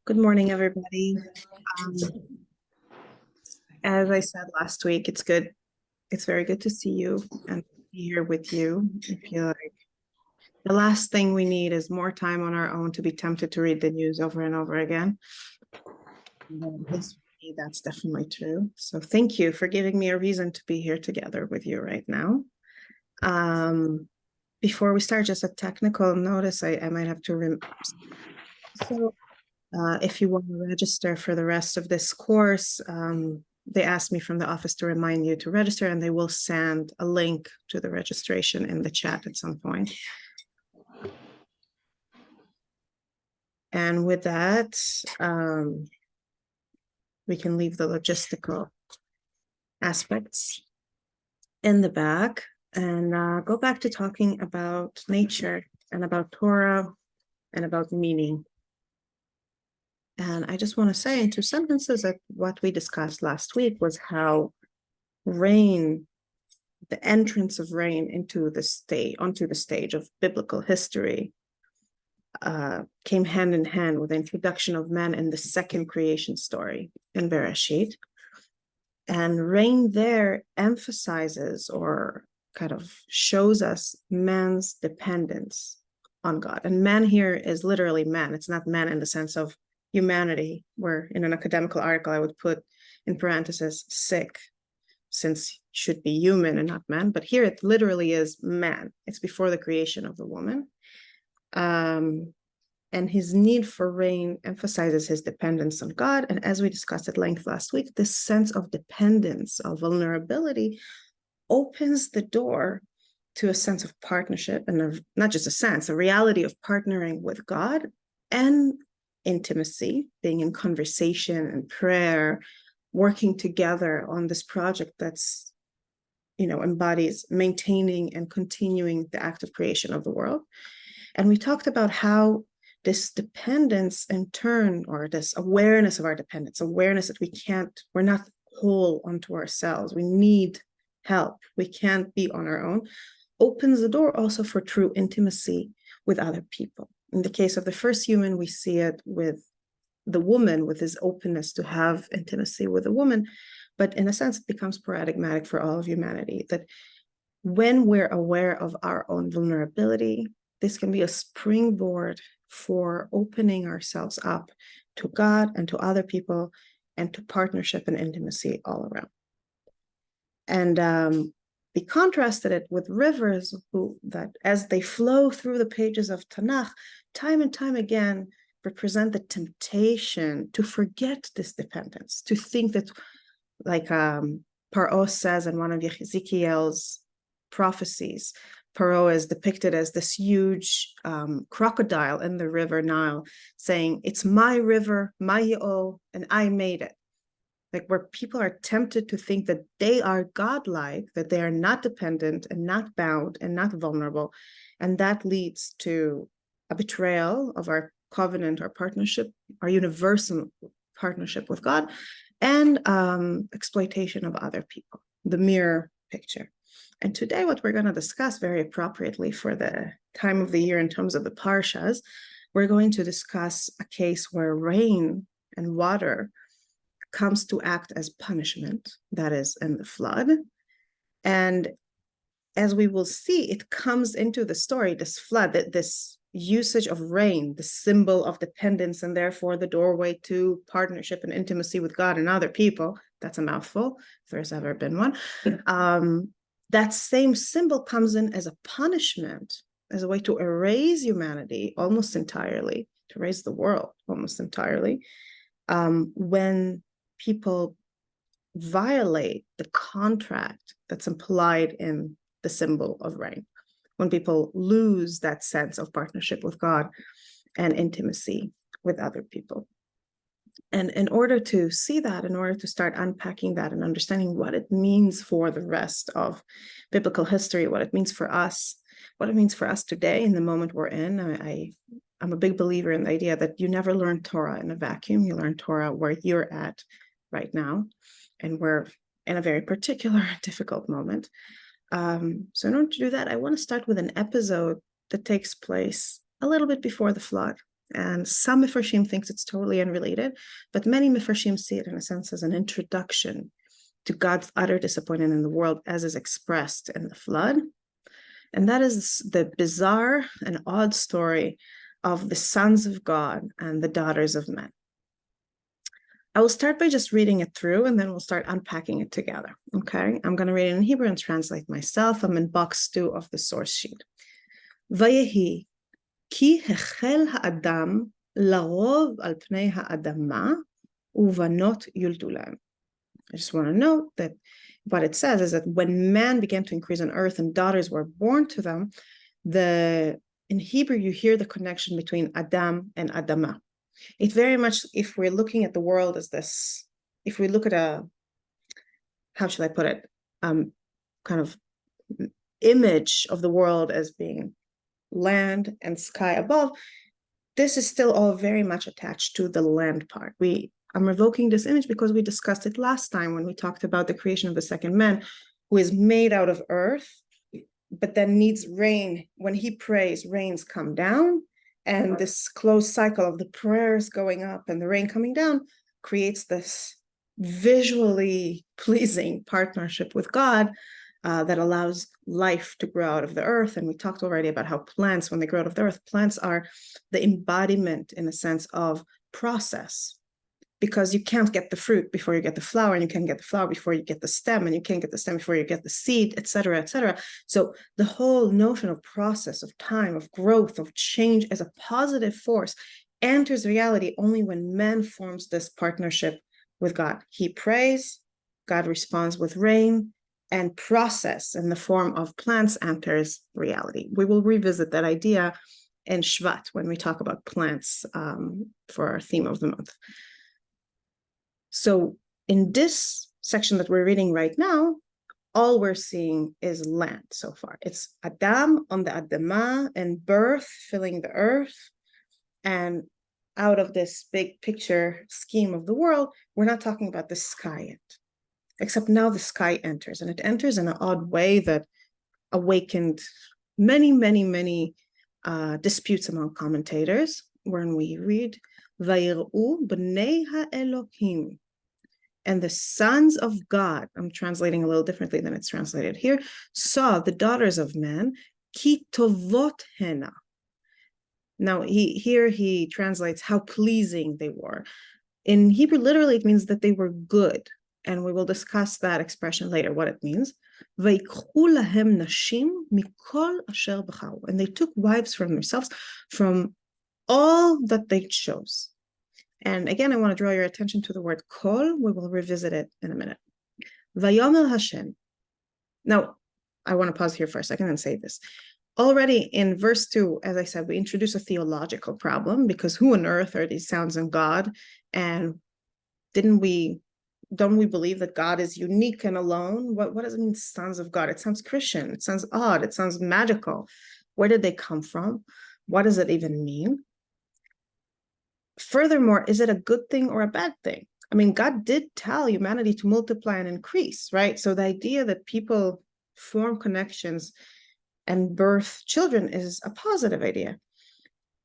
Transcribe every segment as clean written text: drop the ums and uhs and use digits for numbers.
Good morning, everybody. Um, as I said last week, it's good. It's very good to see you and be here with you. I feel like the last thing we need is more time on our own to be tempted to read the news over and over again. And at least for me, that's definitely true. So thank you for giving me a reason to be here together with you right now. Before we start, just a technical notice, I might have to if you want to register for the rest of this course, they asked me from the office to remind you to register, and they will send a link to the registration in the chat at some point. And with that, we can leave the logistical aspects in the back and go back to talking about nature and about Torah and about meaning. And I just want to say in two sentences that what we discussed last week was how rain, the entrance of rain onto the stage of biblical history, came hand in hand with the introduction of man in the second creation story in Bereshit. And rain there emphasizes or kind of shows us man's dependence on God. And man here is literally man. It's not man in the sense of humanity, where in an academical article I would put in parentheses sick, since should be human and not man. But here it literally is man. It's before the creation of the woman. And his need for rain emphasizes his dependence on God. And as we discussed at length last week, this sense of dependence, of vulnerability, opens the door to a sense of partnership, and not just a sense, a reality of partnering with God and intimacy, being in conversation and prayer, working together on this project that's, embodies maintaining and continuing the act of creation of the world. And we talked about how this dependence in turn, or this awareness of our dependence, awareness that we're not whole unto ourselves, we need help, we can't be on our own, opens the door also for true intimacy with other people. In the case of the first human, we see it with the woman, with his openness to have intimacy with a woman. But in a sense, it becomes paradigmatic for all of humanity, that when we're aware of our own vulnerability, this can be a springboard for opening ourselves up to God and to other people and to partnership and intimacy all around. And we contrasted it with rivers that as they flow through the pages of Tanakh, time and time again, represent the temptation to forget this dependence, to think that, like Paro says in one of Ezekiel's prophecies, Paro is depicted as this huge crocodile in the river Nile, saying, "It's my river, my Ye'ol, and I made it." Like, where people are tempted to think that they are godlike, that they are not dependent and not bound and not vulnerable. And that leads to a betrayal of our covenant, our partnership, our universal partnership with God, and exploitation of other people, the mirror picture. And today, what we're going to discuss very appropriately for the time of the year in terms of the parshas, we're going to discuss a case where rain and water comes to act as punishment, that is, in the flood. And as we will see, it comes into the story, this flood, this usage of rain, the symbol of dependence, and therefore the doorway to partnership and intimacy with God and other people. That's a mouthful, if there's ever been one. That same symbol comes in as a punishment, as a way to erase humanity almost entirely, to erase the world almost entirely, when people violate the contract that's implied in the symbol of rain, when people lose that sense of partnership with God and intimacy with other people. And in order to see that, in order to start unpacking that and understanding what it means for the rest of biblical history, what it means for us, what it means for us today in the moment we're in, I'm a big believer in the idea that you never learn Torah in a vacuum. You learn Torah where you're at right now, and we're in a very particular difficult moment. So in order to do that, I want to start with an episode that takes place a little bit before the flood. And some Mefarshim thinks it's totally unrelated, but many Mefarshim see it in a sense as an introduction to God's utter disappointment in the world as is expressed in the flood. And that is the bizarre and odd story of the sons of God and the daughters of men. I will start by just reading it through, and then we'll start unpacking it together, okay? I'm going to read it in Hebrew and translate myself. I'm in box 2 of the source sheet. Vayehi, ki hechel ha'adam larov al pnei ha'adama uvanot yuldu lahem. I just want to note that what it says is that when man began to increase on earth and daughters were born to them, in Hebrew you hear the connection between Adam and Adama. It very much, if we're looking at the world as this, if we look at how should I put it, kind of image of the world as being land and sky above, this is still all very much attached to the land part. I'm revoking this image because we discussed it last time when we talked about the creation of the second man, who is made out of earth, but then needs rain. When he prays, rains come down, and this closed cycle of the prayers going up and the rain coming down creates this visually pleasing partnership with God that allows life to grow out of the earth. And we talked already about how plants, when they grow out of the earth, plants are the embodiment, in a sense, of process. Because you can't get the fruit before you get the flower, and you can't get the flower before you get the stem, and you can't get the stem before you get the seed, etc., etc. So the whole notion of process, of time, of growth, of change as a positive force enters reality only when man forms this partnership with God. He prays, God responds with rain, and process in the form of plants enters reality. We will revisit that idea in Shvat when we talk about plants for our theme of the month. So in this section that we're reading right now, all we're seeing is land so far. It's Adam on the Adama and birth filling the earth. And out of this big picture scheme of the world, we're not talking about the sky yet. Except now the sky enters, and it enters in an odd way that awakened many, many, many disputes among commentators. When we read, Vayir'u b'nei ha'elohim, and the sons of God, I'm translating a little differently than it's translated here, saw the daughters of men, ki tovot hena. Now, he translates how pleasing they were. In Hebrew, literally, it means that they were good. And we will discuss that expression later, what it means. Vayikhu lahem nashim mikol asher b'charu. And they took wives from themselves from all that they chose. And again, I want to draw your attention to the word kol. We will revisit it in a minute. Vayomer Hashem. Now, I want to pause here for a second and say this. Already in verse 2, as I said, we introduce a theological problem, because who on earth are these sons of God? And don't we believe that God is unique and alone? What does it mean, sons of God? It sounds Christian. It sounds odd. It sounds magical. Where did they come from? What does it even mean? Furthermore, is it a good thing or a bad thing? I mean, God did tell humanity to multiply and increase, right? So the idea that people form connections and birth children is a positive idea.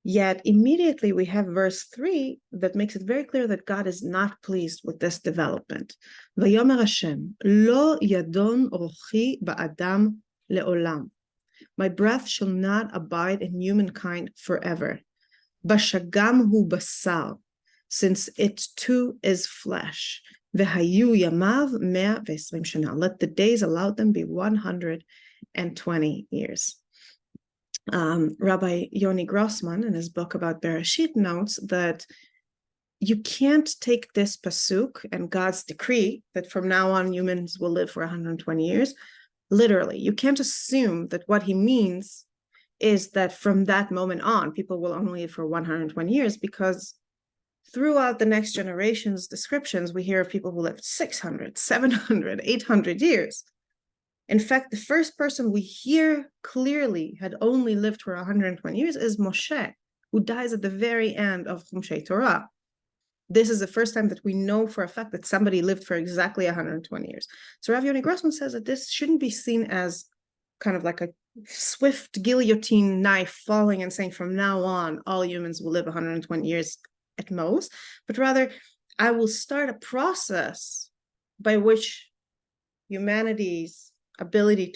Yet immediately we have verse 3 that makes it very clear that God is not pleased with this development. Vayomer Hashem, lo yadon rochi ba'adam le'olam. My breath shall not abide in humankind forever. Bashagam hu basar, since it too is flesh. Vehayu yamav 120 shana. Let the days allowed them be 120 years. Rabbi Yoni Grossman, in his book about Bereshit, notes that you can't take this pasuk and God's decree that from now on humans will live for 120 years literally. You can't assume that what he means is that from that moment on, people will only live for 120 years, because throughout the next generation's descriptions, we hear of people who lived 600, 700, 800 years. In fact, the first person we hear clearly had only lived for 120 years is Moshe, who dies at the very end of Chumshei Torah. This is the first time that we know for a fact that somebody lived for exactly 120 years. So Rav Yoni Grossman says that this shouldn't be seen as kind of like a swift guillotine knife falling and saying, from now on, all humans will live 120 years at most, but rather I will start a process by which humanity's ability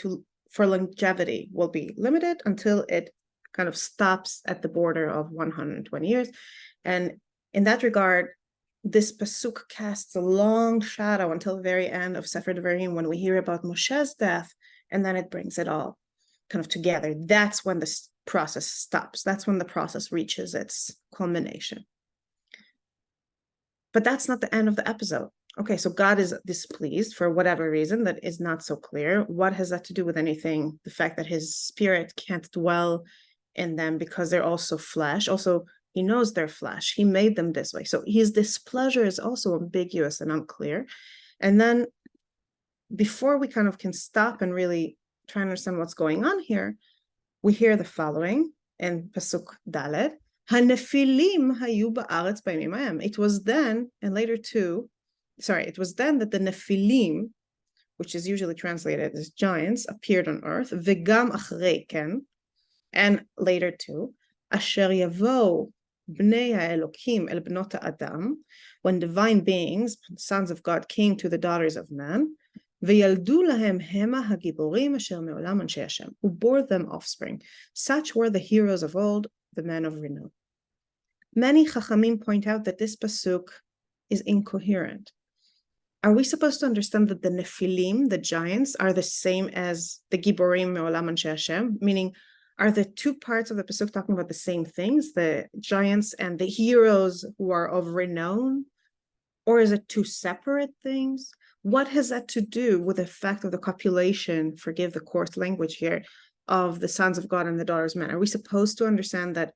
for longevity will be limited until it kind of stops at the border of 120 years. And in that regard, this pasuk casts a long shadow until the very end of Sefer Devarim, when we hear about Moshe's death, and then it brings it all kind of together. That's when this process stops. That's when the process reaches its culmination. But that's not the end of the episode. Okay, so God is displeased for whatever reason that is not so clear. What has that to do with anything? The fact that his spirit can't dwell in them because they're also flesh. Also, he knows they're flesh. He made them this way. So his displeasure is also ambiguous and unclear. And then before we kind of can stop and really try and understand what's going on here, we hear the following in Pasuk Dalet. Hanefilim hayu ba'aretz b'yamim hayam. It was then, and later too, it was then that the Nephilim, which is usually translated as giants, appeared on earth. V'gam achrei ken, and later too, asher yavo bnei ha'elokim el bnot ha'adam, when divine beings, sons of God, came to the daughters of man. V'yaldu lahem hema hagiborim asher me'olam anshe Hashem, who bore them offspring. Such were the heroes of old, the men of renown. Many Chachamim point out that this pasuk is incoherent. Are we supposed to understand that the Nephilim, the giants, are the same as the Giborim Me'olam Anshe Hashem? Meaning, are the two parts of the pasuk talking about the same things, the giants and the heroes who are of renown? Or is it two separate things? What has that to do with the fact of the copulation, forgive the coarse language here, of the sons of God and the daughters of men? Are we supposed to understand that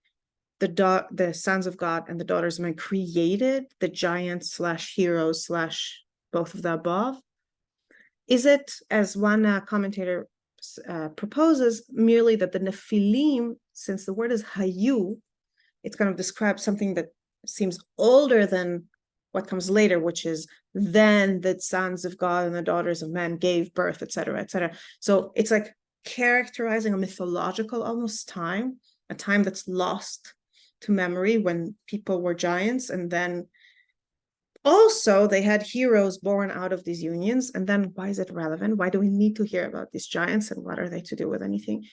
the sons of God and the daughters of men created the giants slash heroes slash both of the above? Is it, as one commentator proposes, merely that the Nephilim, since the word is hayu, it's kind of describes something that seems older than what comes later, which is then the sons of God and the daughters of men gave birth, etc., etc. So it's like characterizing a mythological almost time, a time that's lost to memory when people were giants, and then also they had heroes born out of these unions. And then why is it relevant? Why do we need to hear about these giants, and what are they to do with anything?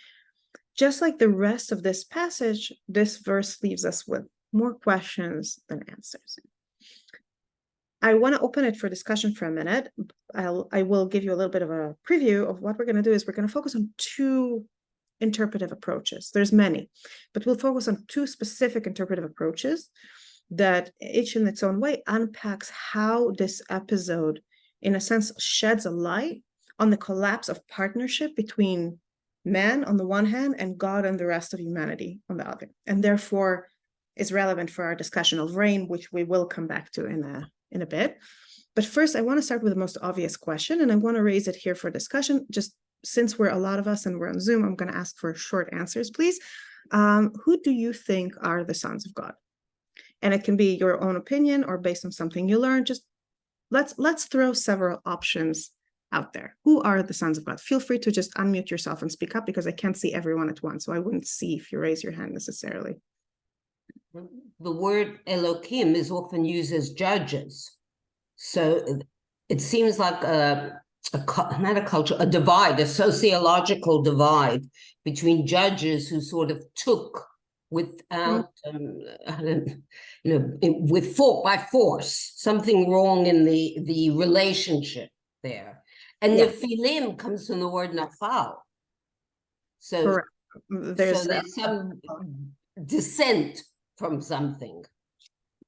Just like the rest of this passage, this verse leaves us with more questions than answers. I want to open it for discussion for a minute. I will give you a little bit of a preview of what we're going to do. Is we're going to focus on two interpretive approaches. There's many, but we'll focus on two specific interpretive approaches that each in its own way unpacks how this episode, in a sense, sheds a light on the collapse of partnership between man on the one hand and God and the rest of humanity on the other, and therefore is relevant for our discussion of rain, which we will come back to in a bit. But first, I want to start with the most obvious question, and I want to raise it here for discussion. Just since we're a lot of us and we're on Zoom, I'm going to ask for short answers, please. Who do you think are the sons of God? And it can be your own opinion or based on something you learned. Just let's throw several options out there. Who are the sons of God? Feel free to just unmute yourself and speak up, because I can't see everyone at once, so I wouldn't see if you raise your hand necessarily. The word Elohim is often used as judges. So it seems like not a culture, a divide, a sociological divide between judges who sort of took without, by force, something wrong in the relationship there. And the Nephilim comes from the word nafal. So there's some descent from something.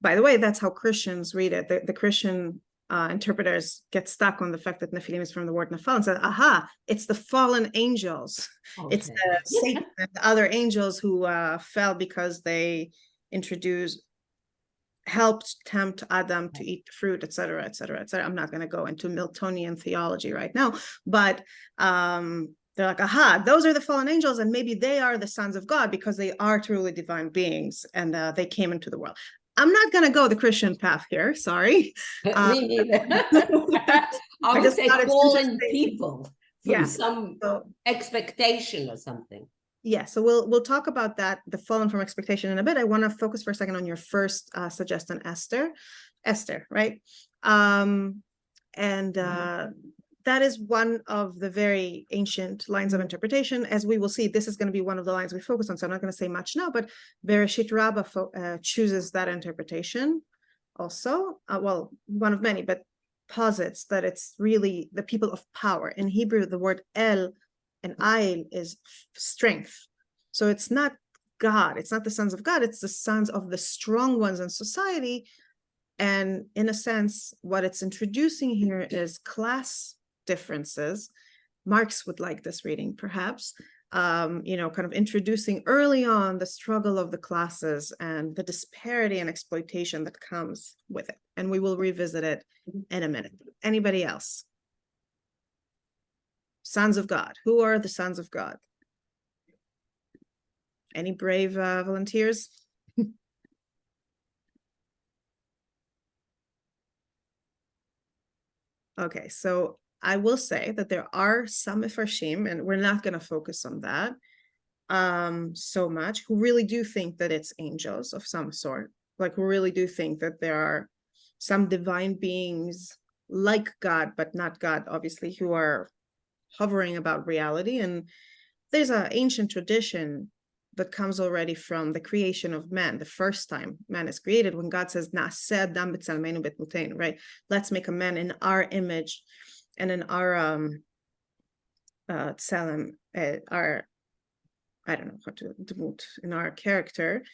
By the way, that's how Christians read it. The Christian interpreters get stuck on the fact that Nephilim is from the word nafal and say, aha, it's the fallen angels. Okay. It's the Satan and the other angels who fell because they helped tempt Adam to eat fruit, etc., etc., etc. I'm not going to go into Miltonian theology right now, but they're like, aha, those are the fallen angels, and maybe they are the sons of God because they are truly divine beings, and they came into the world. I'm not going to go the Christian path here. Sorry. Me neither. I would say fallen people. from Yeah. some So expectation or something. yeah, so we'll talk about that, the fallen from expectation, in a bit. I want to focus for a second on your first suggestion, Esther, right? And that is one of the very ancient lines of interpretation. As we will see, this is going to be one of the lines we focus on, so I'm not going to say much now, but Bereshit Rabbah chooses that interpretation also. Well, one of many, but posits that it's really the people of power. In Hebrew, the word El and Ayil is strength. So it's not God, it's not the sons of God, it's the sons of the strong ones in society. And in a sense, what it's introducing here is class differences. Marx would like this reading, perhaps, kind of introducing early on the struggle of the classes and the disparity and exploitation that comes with it. And we will revisit it in a minute. Anybody else? Sons of God. Who are the sons of God? Any brave volunteers? Okay, so I will say that there are some Mefarshim, and we're not going to focus on that so much, who really do think that it's angels of some sort, like who really do think that there are some divine beings like God, but not God, obviously, who are hovering about reality. And there's an ancient tradition that comes already from the creation of man, the first time man is created, when God says, right? Let's make a man in our image and in our tselem, our, I don't know how to demut, in our character.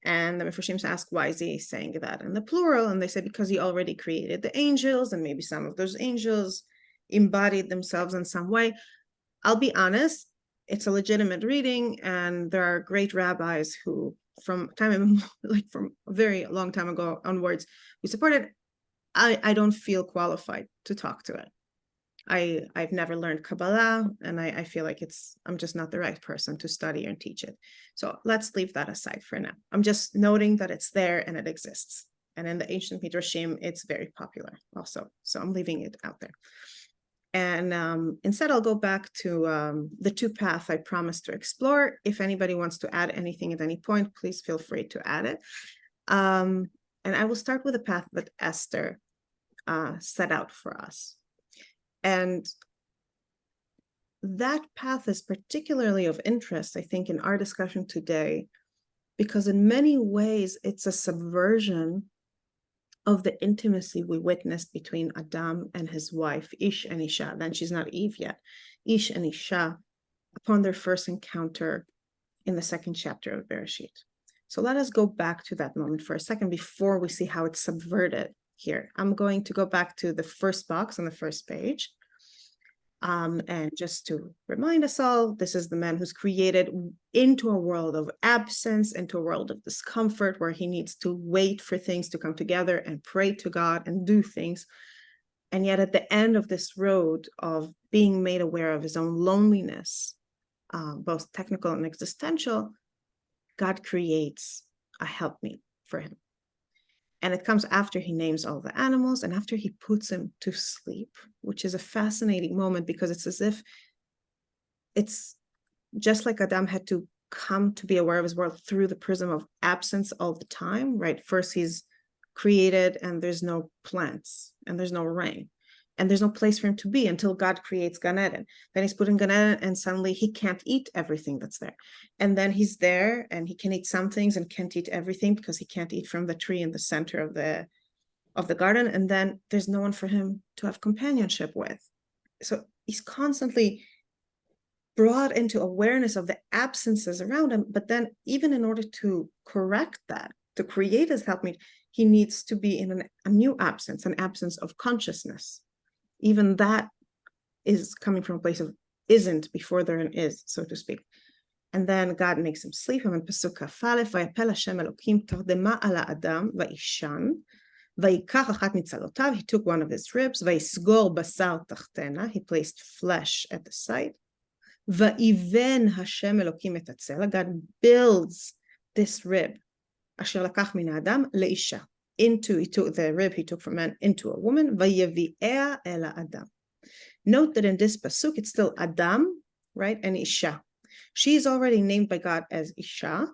And the Mefarshim ask, why is he saying that in the plural? And they say, because he already created the angels, and maybe some of those angels embodied themselves in some way. I'll be honest, it's a legitimate reading, and there are great rabbis who, from time, like from a very long time ago onwards, who support it. I don't feel qualified to talk to it. I've never learned Kabbalah, and I feel like I'm just not the right person to study and teach it. So let's leave that aside for now. I'm just noting that it's there and it exists. And in the ancient Midrashim, it's very popular also. So I'm leaving it out there. And instead, I'll go back to the two paths I promised to explore. If anybody wants to add anything at any point, please feel free to add it. And I will start with a path that Esther set out for us. And that path is particularly of interest, I think, in our discussion today, because in many ways, it's a subversion of the intimacy we witnessed between Adam and his wife, Ish and Isha. Then she's not Eve yet. Ish and Isha, upon their first encounter in the second chapter of Bereshit. So let us go back to that moment for a second before we see how it's subverted here. I'm going to go back to the first box on the first page. And just to remind us all, this is the man who's created into a world of absence, into a world of discomfort, where he needs to wait for things to come together and pray to God and do things. And yet at the end of this road of being made aware of his own loneliness, both technical and existential, God creates a helpmeet for him. And it comes after he names all the animals and after he puts him to sleep, which is a fascinating moment, because it's as if it's just like Adam had to come to be aware of his world through the prism of absence all the time, right? First he's created and there's no plants and there's no rain and there's no place for him to be until God creates Gan Eden. Then he's put in Gan Eden and suddenly he can't eat everything that's there. And then he's there and he can eat some things and can't eat everything because he can't eat from the tree in the center of the garden. And then there's no one for him to have companionship with. So he's constantly brought into awareness of the absences around him. But then even in order to correct that, to create his helpmeet, he needs to be in a new absence, an absence of consciousness. Even that is coming from a place of isn't before there an is, so to speak. And then God makes him sleep. And in Pasuk Kaf, Vayapel Hashem Elokim tardema ala Adam vayishan, vayikach achat mitzalotav. He took one of his ribs. Vayisgor basar tachtena. He placed flesh at the side. Vayiven Hashem Elokim et hatzela. God builds this rib, asher lakach min Adam leisha. He took the rib he took from man into a woman. Vayevi'ea ela Adam. Note that in this pasuk, it's still Adam, right, and Isha. She's already named by God as Isha,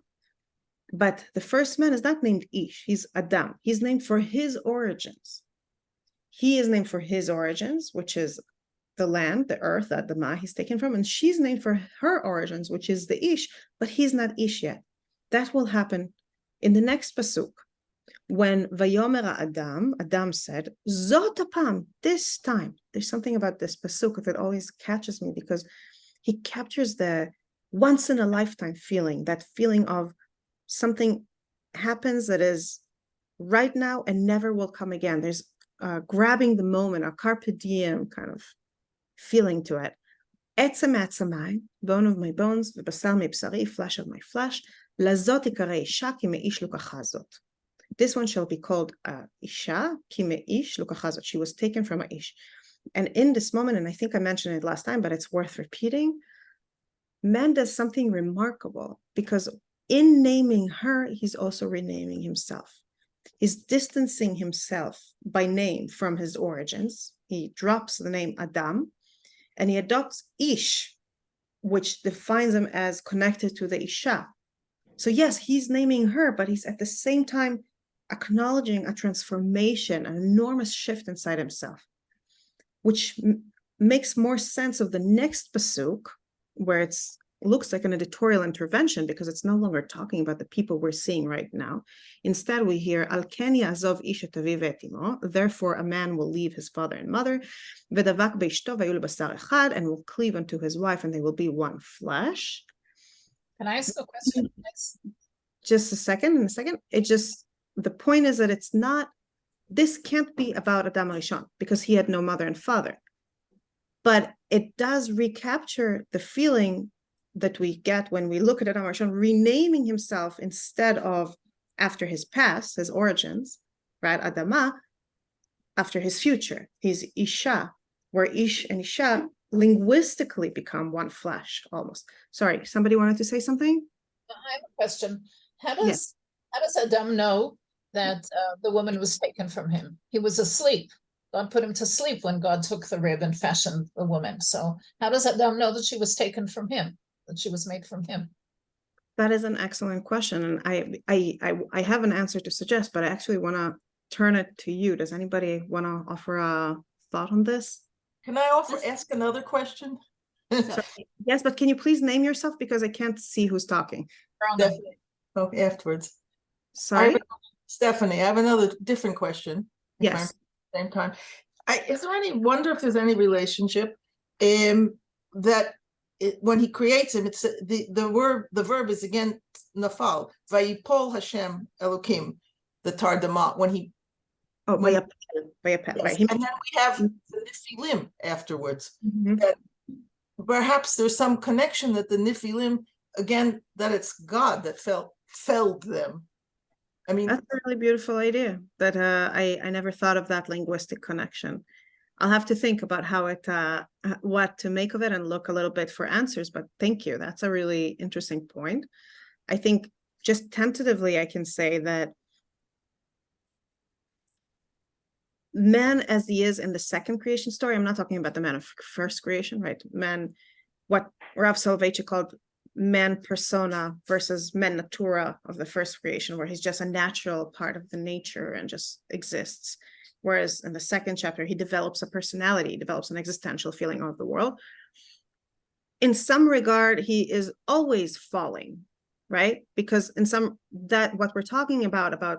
but the first man is not named Ish, he's Adam. He's named for his origins. He is named for his origins, which is the land, the earth, the Adamah he's taken from, and she's named for her origins, which is the Ish, but he's not Ish yet. That will happen in the next pasuk, when Vayomer Adam said, Zot apam, this time. There's something about this pasuk that always catches me, because he captures the once in a lifetime feeling, that feeling of something happens that is right now and never will come again. There's grabbing the moment, a carpe diem kind of feeling to it. Etzem etzemai, bone of my bones, v'basar mibsari, flesh of my flesh, lazot ikarei isha ki meish lukacha zot. This one shall be called Isha ki meish lukacha zot. She was taken from a ish. And in this moment, and I think I mentioned it last time, but it's worth repeating, man does something remarkable, because in naming her, he's also renaming himself. He's distancing himself by name from his origins. He drops the name Adam, and he adopts Ish, which defines him as connected to the Isha. So yes, he's naming her, but he's at the same time acknowledging a transformation, an enormous shift inside himself, which makes more sense of the next pasuk, where it looks like an editorial intervention, because it's no longer talking about the people we're seeing right now. Instead, we hear, Al ken ya'azov ish et aviv et imo, therefore a man will leave his father and mother, v'davak beishto v'yu lebasar echad, and will cleave unto his wife, and they will be one flesh. Can I ask a question? Just a second, the point is that it's not, this can't be about Adam Rishon, because he had no mother and father. But it does recapture the feeling that we get when we look at Adam Rishon renaming himself instead of after his past, his origins, right? Adama, after his future. He's Isha, where Ish and Isha linguistically become one flesh almost. Sorry, somebody wanted to say something? I have a question. How does Adam know that the woman was taken from him? He was asleep. God put him to sleep when God took the rib and fashioned the woman. So how does Adam know that she was taken from him, that she was made from him? That is an excellent question, and I have an answer to suggest, but I actually want to turn it to you. Does anybody want to offer a thought on this? Can I ask another question? Yes, but can you please name yourself, because I can't see who's talking. Definitely. Oh, afterwards. Sorry, Stephanie, I have another different question. yes. At the same time, wonder if there's any relationship that when he creates him, it's the verb is again nafal, vayipol Hashem Elokim, the Tardama, when he Vayapel, yes, right. and then we have the Nephilim afterwards. Mhm. That perhaps there's some connection that the Nephilim, again, that it's God that felled them. I mean, That's a really beautiful idea that I never thought of, that linguistic connection. I'll have to think about how what to make of it and look a little bit for answers, but thank you. That's a really interesting point. I think just tentatively, I can say that man as he is in the second creation story, I'm not talking about the man of first creation, right? Man, what Rav Soloveitchik called man persona versus man natura of the first creation, where he's just a natural part of the nature and just exists. Whereas in the second chapter, he develops a personality, develops an existential feeling of the world. In some regard, he is always falling, right? Because in what we're talking about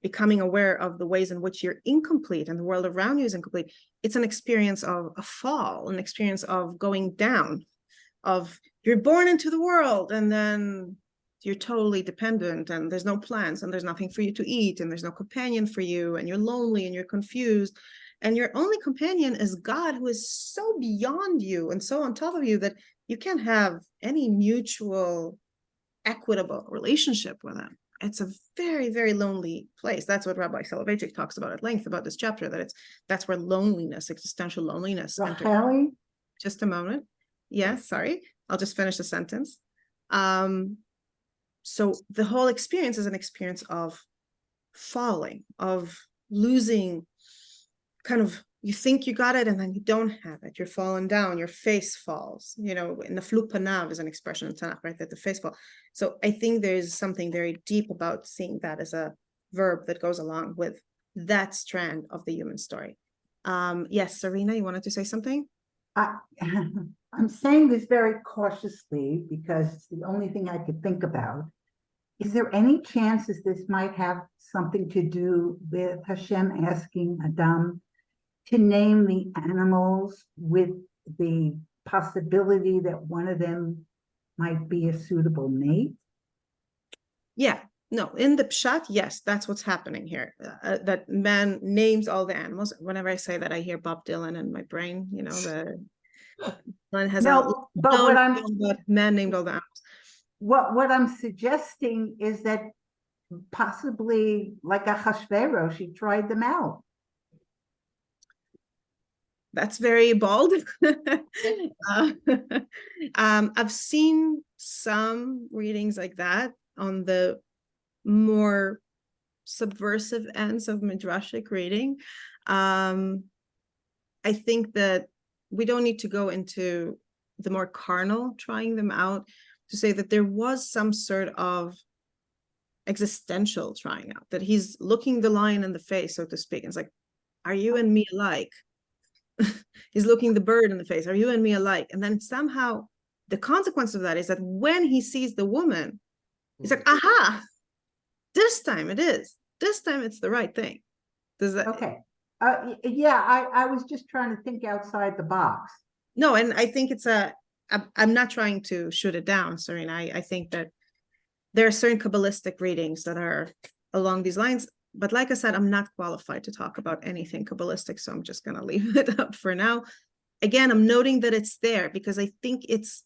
becoming aware of the ways in which you're incomplete and the world around you is incomplete, it's an experience of a fall, an experience of going down, of you're born into the world and then you're totally dependent and there's no plans and there's nothing for you to eat and there's no companion for you and you're lonely and you're confused and your only companion is God, who is so beyond you and so on top of you that you can't have any mutual equitable relationship with him. It's a very, very lonely place. That's what Rabbi Soloveitchik talks about at length about this chapter, that's where loneliness, existential loneliness enters. Just a moment. Yes, sorry. I'll just finish the sentence. So the whole experience is an experience of falling, of losing kind of you think you got it and then you don't have it. You're falling down, your face falls. You know, in the flupanav is an expression in Tanakh, right? That the face falls. So I think there's something very deep about seeing that as a verb that goes along with that strand of the human story. Yes, Serena, you wanted to say something? I'm saying this very cautiously because it's the only thing I could think about. Is there any chances this might have something to do with Hashem asking Adam to name the animals with the possibility that one of them might be a suitable mate? Yeah, no, in the pshat, yes, that's what's happening here. That man names all the animals. Whenever I say that, I hear Bob Dylan in my brain. You know, the man has No, but man named all the animals. What I'm suggesting is that possibly, like a Achashverosh, she tried them out. That's very bold. I've seen some readings like that on the more subversive ends of midrashic reading. I think that we don't need to go into the more carnal trying them out to say that there was some sort of existential trying out, that he's looking the lion in the face, so to speak. And it's like, are you and me alike? He's looking the bird in the face. Are you and me alike? And then somehow the consequence of that is that when he sees the woman, he's like, aha, this time it is. This time it's the right thing. Does that? Okay. Yeah, I was just trying to think outside the box. No, and I think I'm not trying to shoot it down, Serena. I think that there are certain Kabbalistic readings that are along these lines. But like I said, I'm not qualified to talk about anything Kabbalistic, so I'm just going to leave it up for now. Again, I'm noting that it's there because I think it's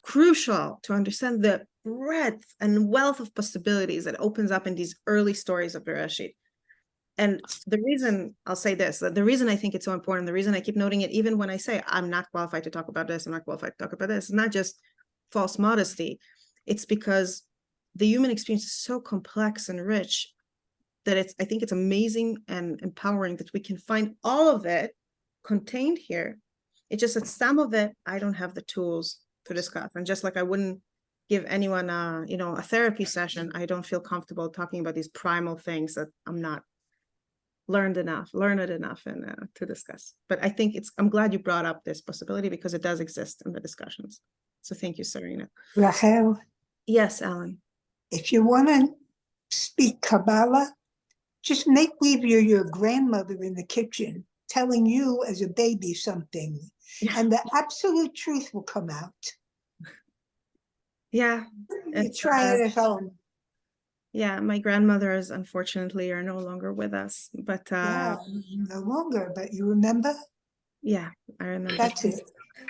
crucial to understand the breadth and wealth of possibilities that opens up in these early stories of Bereshit. And the reason I'll say this, the reason I think it's so important, the reason I keep noting it, even when I say I'm not qualified to talk about this, I'm not qualified to talk about this, it's not just false modesty. It's because the human experience is so complex and rich that I think it's amazing and empowering that we can find all of it contained here. It's just that some of it, I don't have the tools to discuss. And just like I wouldn't give anyone a therapy session, I don't feel comfortable talking about these primal things that I'm not learned enough and to discuss. But I think I'm glad you brought up this possibility because it does exist in the discussions. So thank you, Serena. Rachel, Yes, Alan. if you want to speak Kabbalah, just make believe you're your grandmother in the kitchen telling you as a baby something, and the absolute truth will come out. Yeah. You try it at home. Yeah, my grandmothers unfortunately are no longer with us, but Yeah, no longer, but you remember? yeah, I remember. That's it.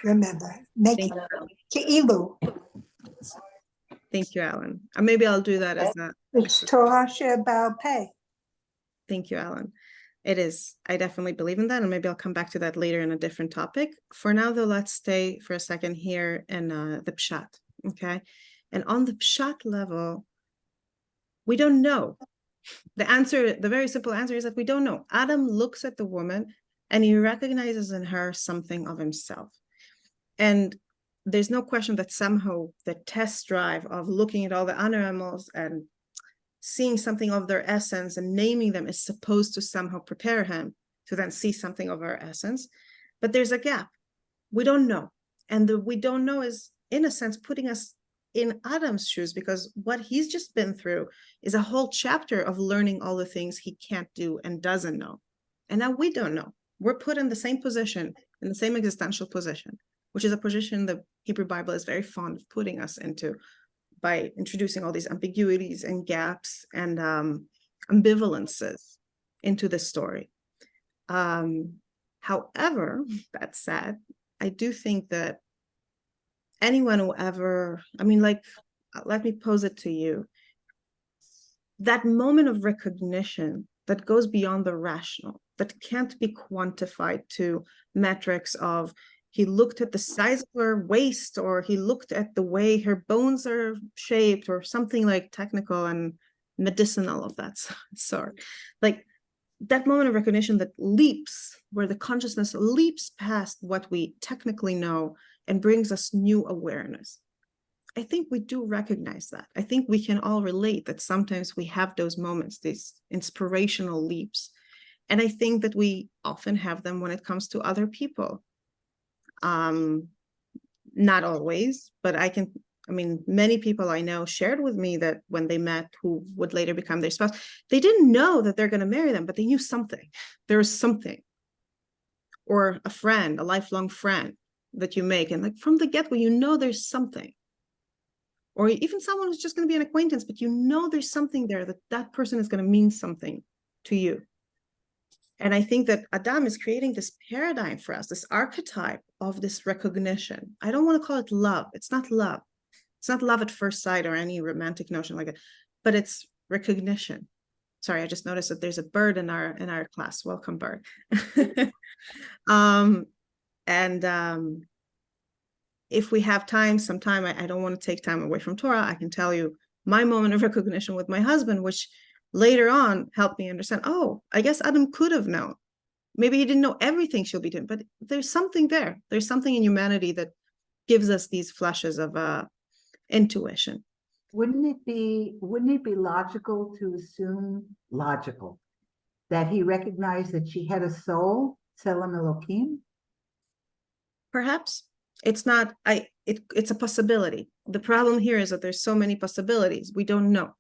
Remember. Make Thank it you. Ke'ilu. Thank you, Alan. Maybe I'll do that as a. It's Torah She'Ba'al Peh. Thank you, Alan. It is. I definitely believe in that, and maybe I'll come back to that later in a different topic. For now, though, let's stay for a second here in the pshat, okay? And on the pshat level, we don't know. The very simple answer is that we don't know. Adam looks at the woman and he recognizes in her something of himself. And there's no question that somehow the test drive of looking at all the other animals and seeing something of their essence and naming them is supposed to somehow prepare him to then see something of our essence. But there's a gap. We don't know. And the we don't know is, in a sense, putting us in Adam's shoes, because what he's just been through is a whole chapter of learning all the things he can't do and doesn't know. And now we don't know. We're put in the same position, in the same existential position, which is a position the Hebrew Bible is very fond of putting us into by introducing all these ambiguities and gaps and ambivalences into the story. However, that said, I do think that anyone who ever, let me pose it to you. That moment of recognition that goes beyond the rational, that can't be quantified to metrics of he looked at the size of her waist, or he looked at the way her bones are shaped, or something like technical and medicinal of that sort. Like that moment of recognition that leaps, where the consciousness leaps past what we technically know and brings us new awareness. I think we do recognize that. I think we can all relate that sometimes we have those moments, these inspirational leaps. And I think that we often have them when it comes to other people. Not always, but many people I know shared with me that when they met who would later become their spouse, they didn't know that they're going to marry them, but they knew something. There was something. Or a friend, a lifelong friend that you make, and like from the get-go, you know there's something. Or even someone who's just going to be an acquaintance, but you know there's something there, that that person is going to mean something to you. And I think that Adam is creating this paradigm for us, this archetype of this recognition. I don't want to call it love. It's not love. It's not love at first sight or any romantic notion like that, but it's recognition. Sorry, I just noticed that there's a bird in our class. Welcome, bird. If we have time, sometime, I don't want to take time away from Torah, I can tell you my moment of recognition with my husband, which later on helped me understand, oh, I guess Adam could have known. Maybe he didn't know everything she'll be doing, but there's something there. There's something in humanity that gives us these flashes of intuition. Wouldn't it be logical to assume that he recognized that she had a soul, Tselem Elokim? Perhaps. It's not, it's a possibility. The problem here is that there's so many possibilities. We don't know.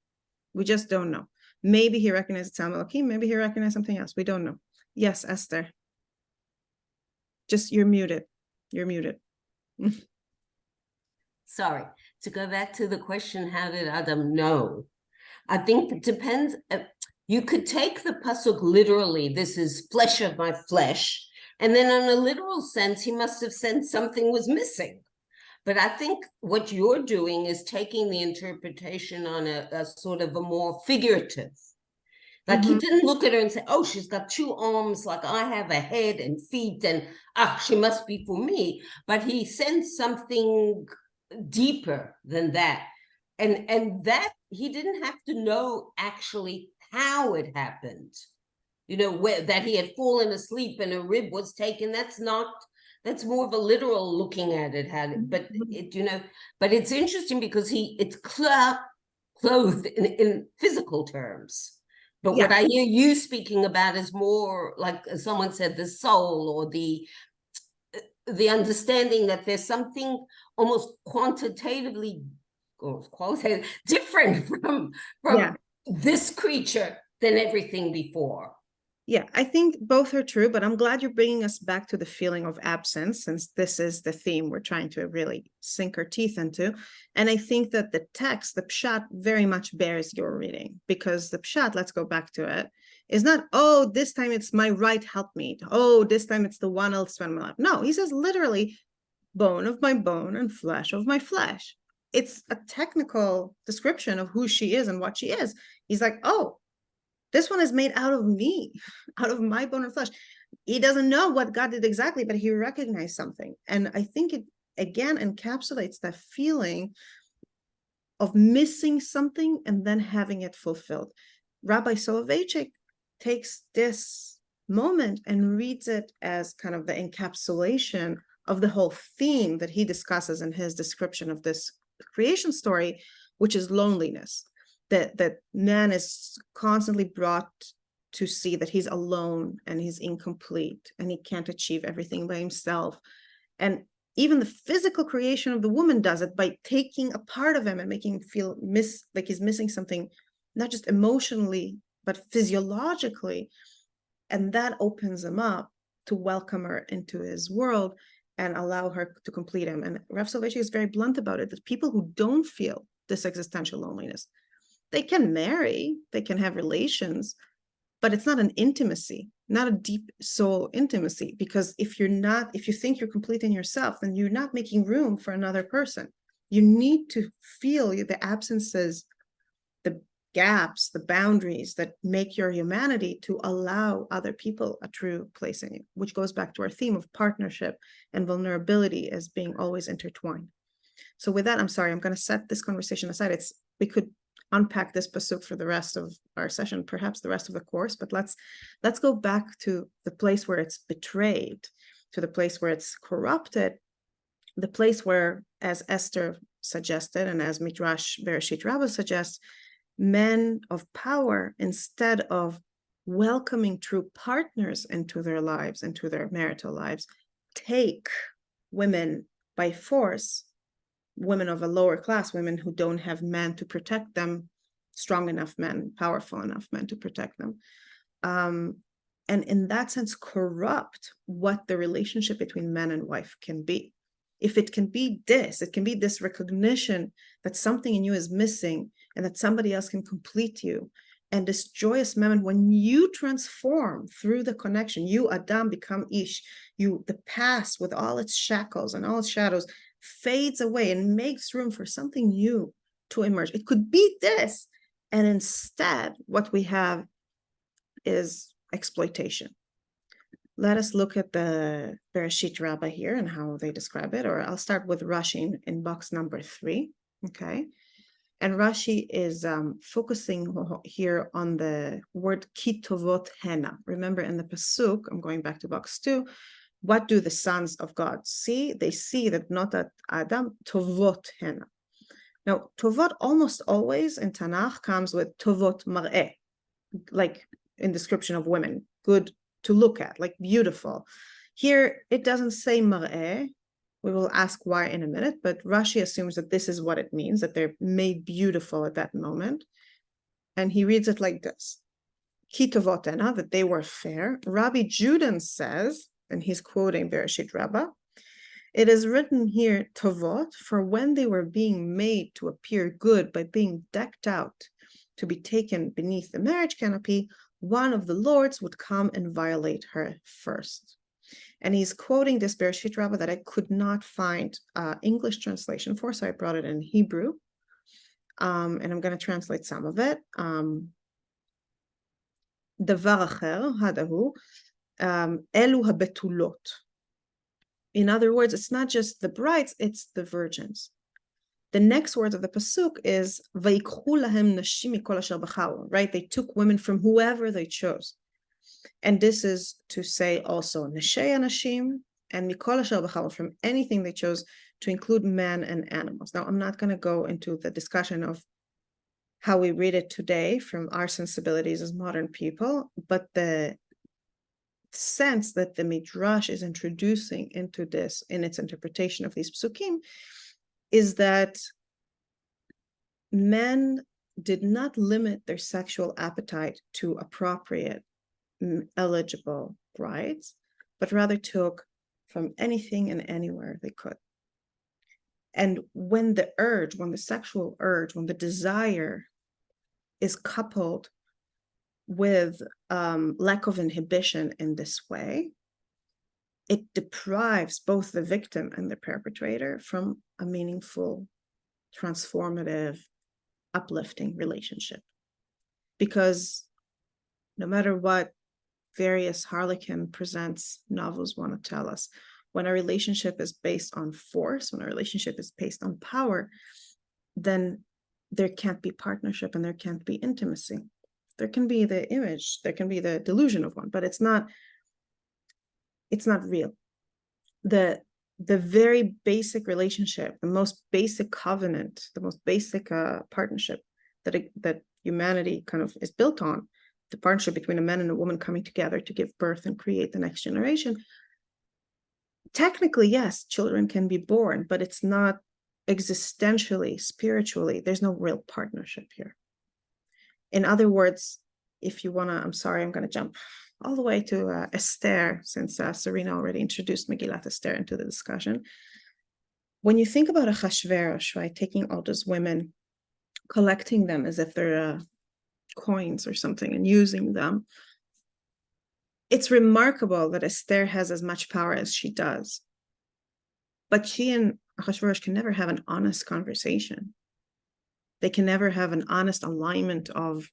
We just don't know. Maybe he recognized Tselem Elokim, maybe he recognized something else. We don't know. Yes, Esther. Just, you're muted. You're muted. Sorry, to go back to the question, how did Adam know? I think it depends. You could take the pasuk literally, this is flesh of my flesh, and then in a literal sense, he must have sensed something was missing. But I think what you're doing is taking the interpretation on a sort of a more figurative. Like he didn't look at her and say, oh, she's got two arms, like I have a head and feet, and she must be for me. But he sensed something deeper than that. And that he didn't have to know actually how it happened. That he had fallen asleep and a rib was taken. That's more of a literal looking at it, but it's interesting because it's clothed in physical terms. But what I hear you speaking about is more like someone said, the soul, or the understanding that there's something almost qualitative different from this creature than everything before. Yeah, I think both are true, but I'm glad you're bringing us back to the feeling of absence, since this is the theme we're trying to really sink our teeth into. And I think that the text, the pshat, very much bears your reading, because the pshat, let's go back to it, is not, oh, this time it's my right helpmeet. Oh, this time it's the one I'll spend my life. No, he says literally, bone of my bone and flesh of my flesh. It's a technical description of who she is and what she is. He's like, oh, this one is made out of me, out of my bone and flesh. He doesn't know what God did exactly, but he recognized something. And I think it, again, encapsulates that feeling of missing something and then having it fulfilled. Rabbi Soloveitchik takes this moment and reads it as kind of the encapsulation of the whole theme that he discusses in his description of this creation story, which is loneliness. That man is constantly brought to see that he's alone and he's incomplete and he can't achieve everything by himself. And even the physical creation of the woman does it by taking a part of him and making him feel like he's missing something, not just emotionally, but physiologically. And that opens him up to welcome her into his world and allow her to complete him. And Rav Soloveitchik is very blunt about it, that people who don't feel this existential loneliness, they can marry, they can have relations, but it's not an intimacy, not a deep soul intimacy, because if you think you're complete in yourself, then you're not making room for another person. You need to feel the absences, the gaps, the boundaries that make your humanity to allow other people a true place in you, which goes back to our theme of partnership and vulnerability as being always intertwined. So with that, I'm sorry, I'm going to set this conversation aside. We could unpack this pasuk for the rest of our session, perhaps the rest of the course, but let's go back to the place where it's betrayed, to the place where it's corrupted, the place where, as Esther suggested, and as Midrash Bereshit Rabbah suggests, men of power, instead of welcoming true partners into their lives, into their marital lives, take women by force, women of a lower class, women who don't have men to protect them, strong enough men, powerful enough men to protect them. And in that sense, corrupt what the relationship between man and wife can be. If it can be this, it can be this recognition that something in you is missing and that somebody else can complete you. And this joyous moment when you transform through the connection, you, Adam, become Ish, the past with all its shackles and all its shadows fades away and makes room for something new to emerge. It could be this. And instead, what we have is exploitation. Let us look at the Bereshit Rabbah here and how they describe it, or I'll start with Rashi in box number 3, okay? And Rashi is focusing here on the word ki tovot hena. Remember in the pasuk, I'm going back to box 2, what do the sons of God see? They see that not at Adam, tovot hena. Now, tovot almost always in Tanakh comes with tovot mar'eh, like in description of women, good to look at, like beautiful. Here, it doesn't say mar'eh. We will ask why in a minute, but Rashi assumes that this is what it means, that they're made beautiful at that moment. And he reads it like this. Ki tovot hena, that they were fair. Rabbi Judan says, and he's quoting Bereshit Rabbah, it is written here, tovot, for when they were being made to appear good by being decked out to be taken beneath the marriage canopy, one of the lords would come and violate her first. And he's quoting this Bereshit Rabbah that I could not find English translation for, so I brought it in Hebrew. And I'm going to translate some of it. Davar acher, hadahu, elu habetulot. In other words, it's not just the brides, it's the virgins. The next word of the pasuk is vayikhu lahem nashim mikol asher bacharu, right? They took women from whoever they chose. And this is to say also nashei anashim and mikol asher bacharu, from anything they chose, to include men and animals. Now, I'm not going to go into the discussion of how we read it today from our sensibilities as modern people, but the sense that the Midrash is introducing into this in its interpretation of these psukim is that men did not limit their sexual appetite to appropriate, eligible brides, but rather took from anything and anywhere they could. And when the urge, when the sexual urge, when the desire is coupled with lack of inhibition in this way, it deprives both the victim and the perpetrator from a meaningful, transformative, uplifting relationship. Because no matter what various Harlequin presents novels want to tell us, when a relationship is based on force, when a relationship is based on power, then there can't be partnership and there can't be intimacy. There can be the image, there can be the delusion of one, but it's not real. The very basic relationship, the most basic covenant, the most basic partnership that humanity kind of is built on, the partnership between a man and a woman coming together to give birth and create the next generation. Technically, yes, children can be born, but it's not existentially, spiritually, there's no real partnership here. In other words, if you want to, I'm sorry, I'm going to jump all the way to Esther, since Serena already introduced Megillat Esther into the discussion. When you think about Achashverosh, right, taking all those women, collecting them as if they're coins or something and using them, it's remarkable that Esther has as much power as she does. But she and Achashverosh can never have an honest conversation. They can never have an honest alignment of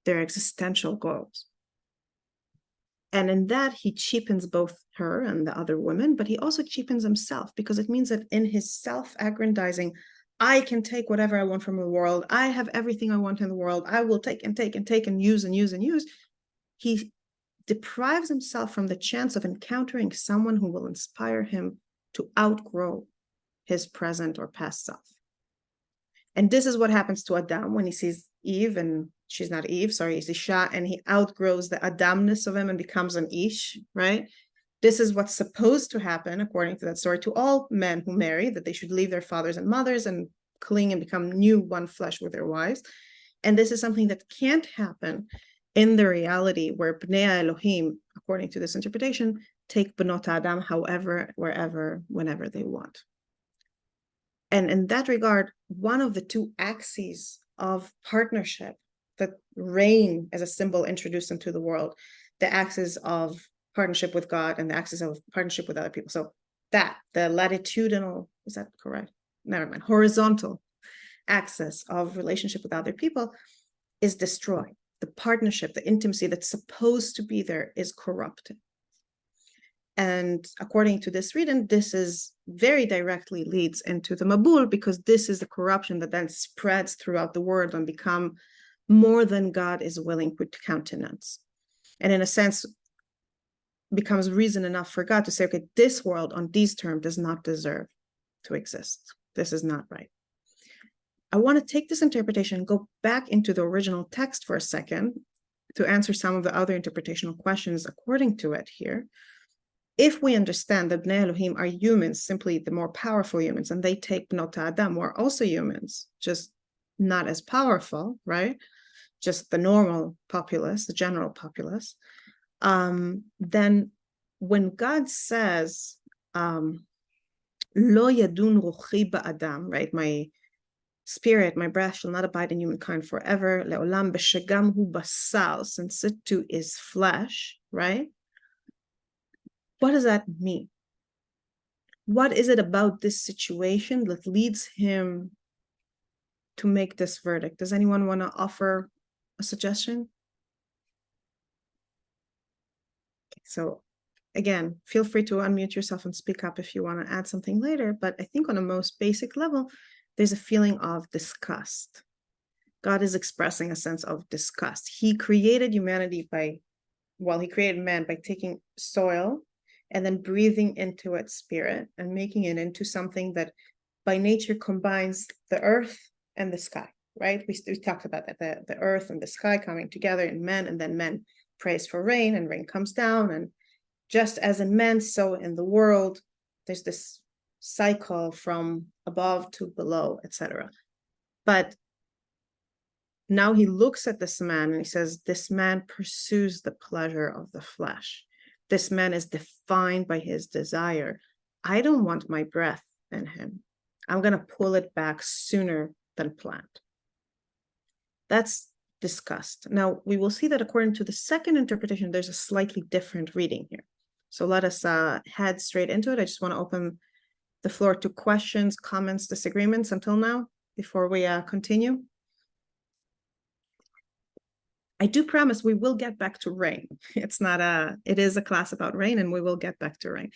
their existential goals. And in that, he cheapens both her and the other women, but he also cheapens himself, because it means that in his self-aggrandizing I can take whatever I want from the world. I have everything I want in the world. I will take and take and take and use and use and use. He deprives himself from the chance of encountering someone who will inspire him to outgrow his present or past self. And this is what happens to Adam when he sees Eve, and she's not Eve, sorry, it's Isha, and he outgrows the Adamness of him and becomes an Ish, right? This is what's supposed to happen, according to that story, to all men who marry, that they should leave their fathers and mothers and cling and become new one flesh with their wives. And this is something that can't happen in the reality where Bnei Elohim, according to this interpretation, take Benot Adam however, wherever, whenever they want. And in that regard, one of the two axes of partnership that reign as a symbol introduced into the world, the axis of partnership with God and the axis of partnership with other people. So that, the latitudinal, is that correct? Never mind, horizontal axis of relationship with other people is destroyed. The partnership, the intimacy that's supposed to be there is corrupted. And according to this reading, this is very directly leads into the Mabul, because this is the corruption that then spreads throughout the world and become more than God is willing to countenance. And in a sense, becomes reason enough for God to say, okay, this world on these terms does not deserve to exist. This is not right. I want to take this interpretation and go back into the original text for a second to answer some of the other interpretational questions according to it here. If we understand that Bnei Elohim are humans, simply the more powerful humans, and they take Bnot Adam, who are also humans, just not as powerful, right? Just the normal populace, the general populace. Then when God says, Lo yadun ruchi ba'adam, right? My spirit, my breath shall not abide in humankind forever. Le'olam b'shegam hu basar, since it too is flesh, right? What does that mean? What is it about this situation that leads him to make this verdict? Does anyone want to offer a suggestion? So again, feel free to unmute yourself and speak up if you want to add something later. But I think on a most basic level, there's a feeling of disgust. God is expressing a sense of disgust. He created humanity he created man by taking soil and then breathing into its spirit and making it into something that by nature combines the earth and the sky, right? We talked about that, the earth and the sky coming together in men, and then men prays for rain and rain comes down. And just as in men, so in the world, there's this cycle from above to below, etc. But now he looks at this man and he says, this man pursues the pleasure of the flesh. This man is defined by his desire. I don't want my breath in him. I'm going to pull it back sooner than planned. That's disgust. Now, we will see that according to the second interpretation, there's a slightly different reading here. So let us head straight into it. I just want to open the floor to questions, comments, disagreements until now, before we continue. I do promise we will get back to rain. It is a class about rain, and we will get back to rain.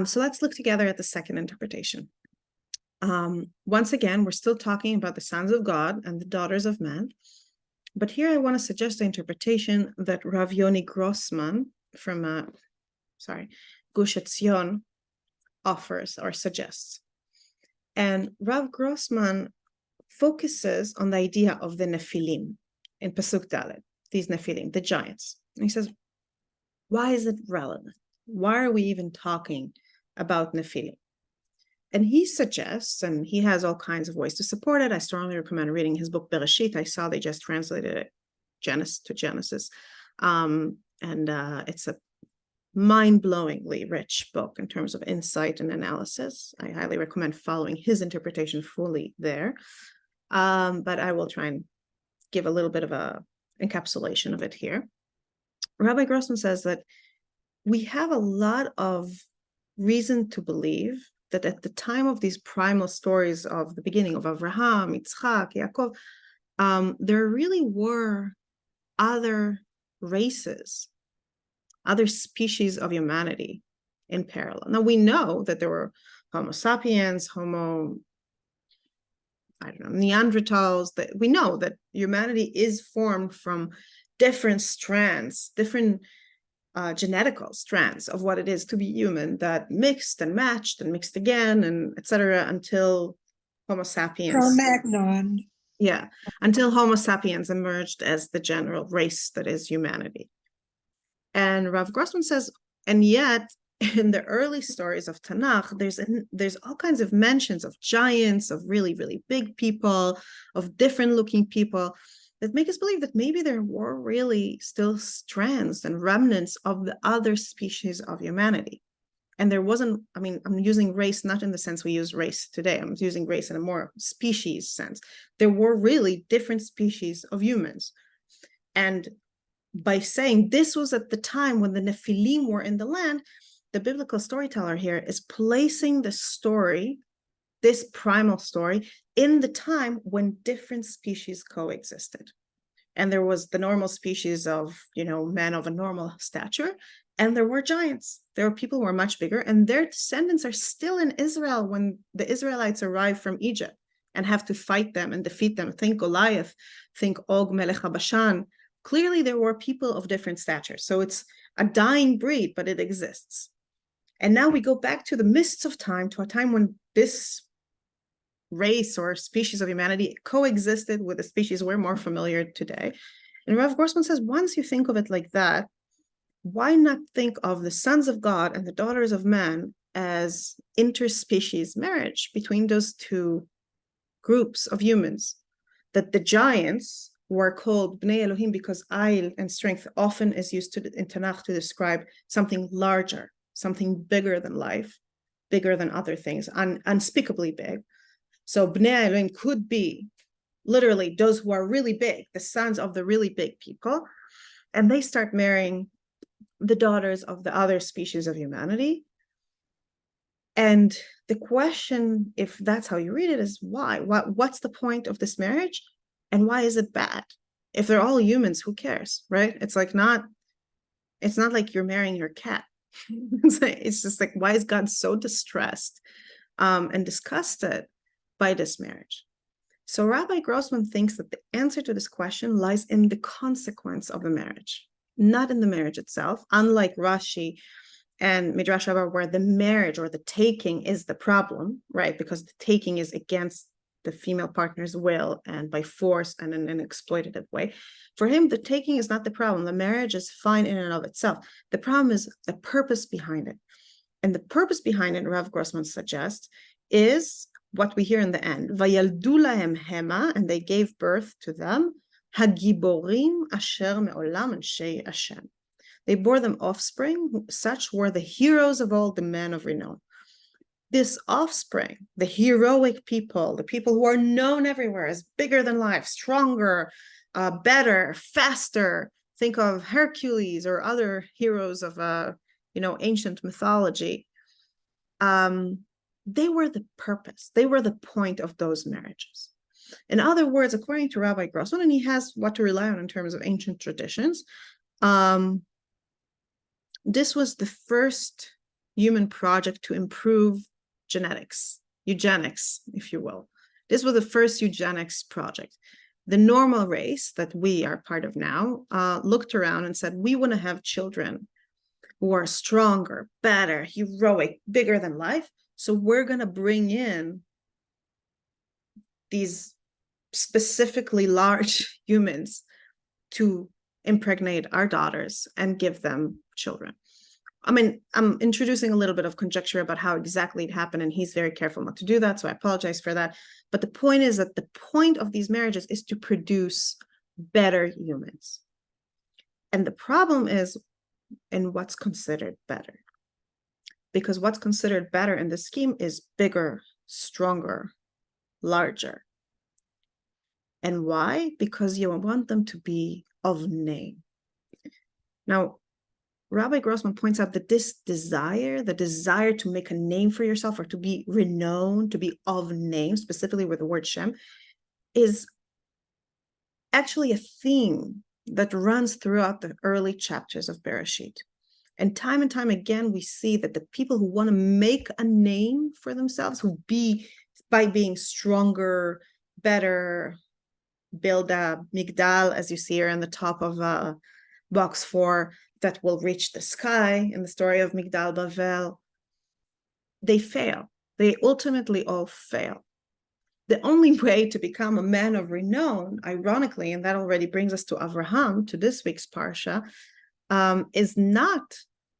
So let's look together at the second interpretation. Once again, we're still talking about the sons of God and the daughters of man. But here I want to suggest the interpretation that Rav Yoni Grossman from Gush Etzion offers or suggests. And Rav Grossman focuses on the idea of the Nephilim in Pasuk Dalet, these Nephilim, the giants. And he says, why is it relevant? Why are we even talking about Nephilim? And he suggests, and he has all kinds of ways to support it. I strongly recommend reading his book Bereshit. I saw they just translated it to Genesis. It's a mind-blowingly rich book in terms of insight and analysis. I highly recommend following his interpretation fully there. But I will try and give a little bit of a encapsulation of it here. Rabbi Grossman says that we have a lot of reason to believe that at the time of these primal stories of the beginning of Avraham, Yitzchak, Yaakov, there really were other races, other species of humanity in parallel. Now we know that there were Homo sapiens, Homo I don't know, Neanderthals, that we know that humanity is formed from different strands, different genetical strands of what it is to be human that mixed and matched and mixed again and etc. until Homo sapiens. Cro-Magnon. Yeah, until Homo sapiens emerged as the general race that is humanity. And Rav Grossman says, and yet in the early stories of Tanakh, there's all kinds of mentions of giants, of really, really big people, of different looking people that make us believe that maybe there were really still strands and remnants of the other species of humanity. And there wasn't, I mean, I'm using race not in the sense we use race today. I'm using race in a more species sense. There were really different species of humans. And by saying this was at the time when the Nephilim were in the land, the biblical storyteller here is placing the story, this primal story, in the time when different species coexisted. And there was the normal species of, men of a normal stature, and there were giants. There were people who were much bigger, and their descendants are still in Israel when the Israelites arrive from Egypt and have to fight them and defeat them. Think Goliath, think Og Melech HaBashan. Clearly, there were people of different statures. So it's a dying breed, but it exists. And now we go back to the mists of time, to a time when this race or species of humanity coexisted with the species we're more familiar today. And Rav Grossman says, once you think of it like that, why not think of the sons of God and the daughters of man as interspecies marriage between those two groups of humans? That the giants were called Bnei Elohim because Ayil and strength often is used in Tanakh to describe something larger, something bigger than life, bigger than other things, unspeakably big. So Bnei Elohim could be literally those who are really big, the sons of the really big people, and they start marrying the daughters of the other species of humanity. And the question, if that's how you read it, is why? What's the point of this marriage? And why is it bad? If they're all humans, who cares, right? It's not like you're marrying your cat. It's just like, why is God so distressed and disgusted by this marriage? So Rabbi Grossman thinks that the answer to this question lies in the consequence of the marriage, not in the marriage itself, unlike Rashi and Midrash Rabbah, where the marriage or the taking is the problem, right? Because the taking is against the female partner's will and by force and in an exploitative way. For him, the taking is not the problem. The marriage is fine in and of itself. The problem is the purpose behind it. And the purpose behind it, Rav Grossman suggests, is what we hear in the end. Vayaldu lahem hema, and they gave birth to them, hagiborim asher me'olam anshei Hashem. They bore them offspring, such were the heroes of all, the men of renown. This offspring, the heroic people, the people who are known everywhere as bigger than life, stronger, better, faster. Think of Hercules or other heroes of ancient mythology. They were the purpose. They were the point of those marriages. In other words, according to Rabbi Grossman, and he has what to rely on in terms of ancient traditions, this was the first human project to improve genetics, eugenics, if you will. This was the first eugenics project. The normal race that we are part of now looked around and said, we want to have children who are stronger, better, heroic, bigger than life. So we're going to bring in these specifically large humans to impregnate our daughters and give them children. I mean, I'm introducing a little bit of conjecture about how exactly it happened, and he's very careful not to do that, so I apologize for that. But the point is that the point of these marriages is to produce better humans. And the problem is in what's considered better. Because what's considered better in the scheme is bigger, stronger, larger. And why? Because you want them to be of name. Now, Rabbi Grossman points out that this desire, the desire to make a name for yourself or to be renowned, to be of name, specifically with the word Shem, is actually a theme that runs throughout the early chapters of Bereshit. And time again, we see that the people who want to make a name for themselves, by being stronger, better build a migdal, as you see here in the top of box 4, that will reach the sky in the story of Migdal Bavel. They fail. They ultimately all fail. The only way to become a man of renown, ironically, and that already brings us to Avraham, to this week's Parsha, is not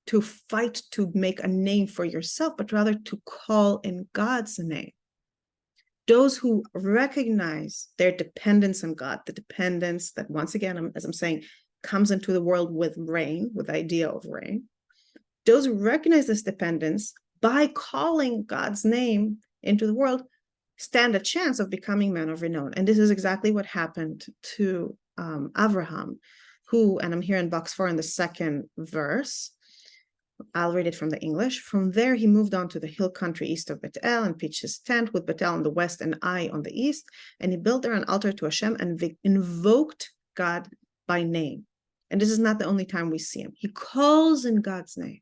to fight to make a name for yourself, but rather to call in God's name. Those who recognize their dependence on God, the dependence that, once again, as I'm saying, comes into the world with rain, with the idea of rain. Those who recognize this dependence by calling God's name into the world stand a chance of becoming men of renown. And this is exactly what happened to Avraham, who, and I'm here in box 4 in the second verse, I'll read it from the English. From there, he moved on to the hill country east of Bethel and pitched his tent with Bethel on the west and Ai on the east. And he built there an altar to Hashem and invoked God by name. And this is not the only time we see him. He calls in God's name.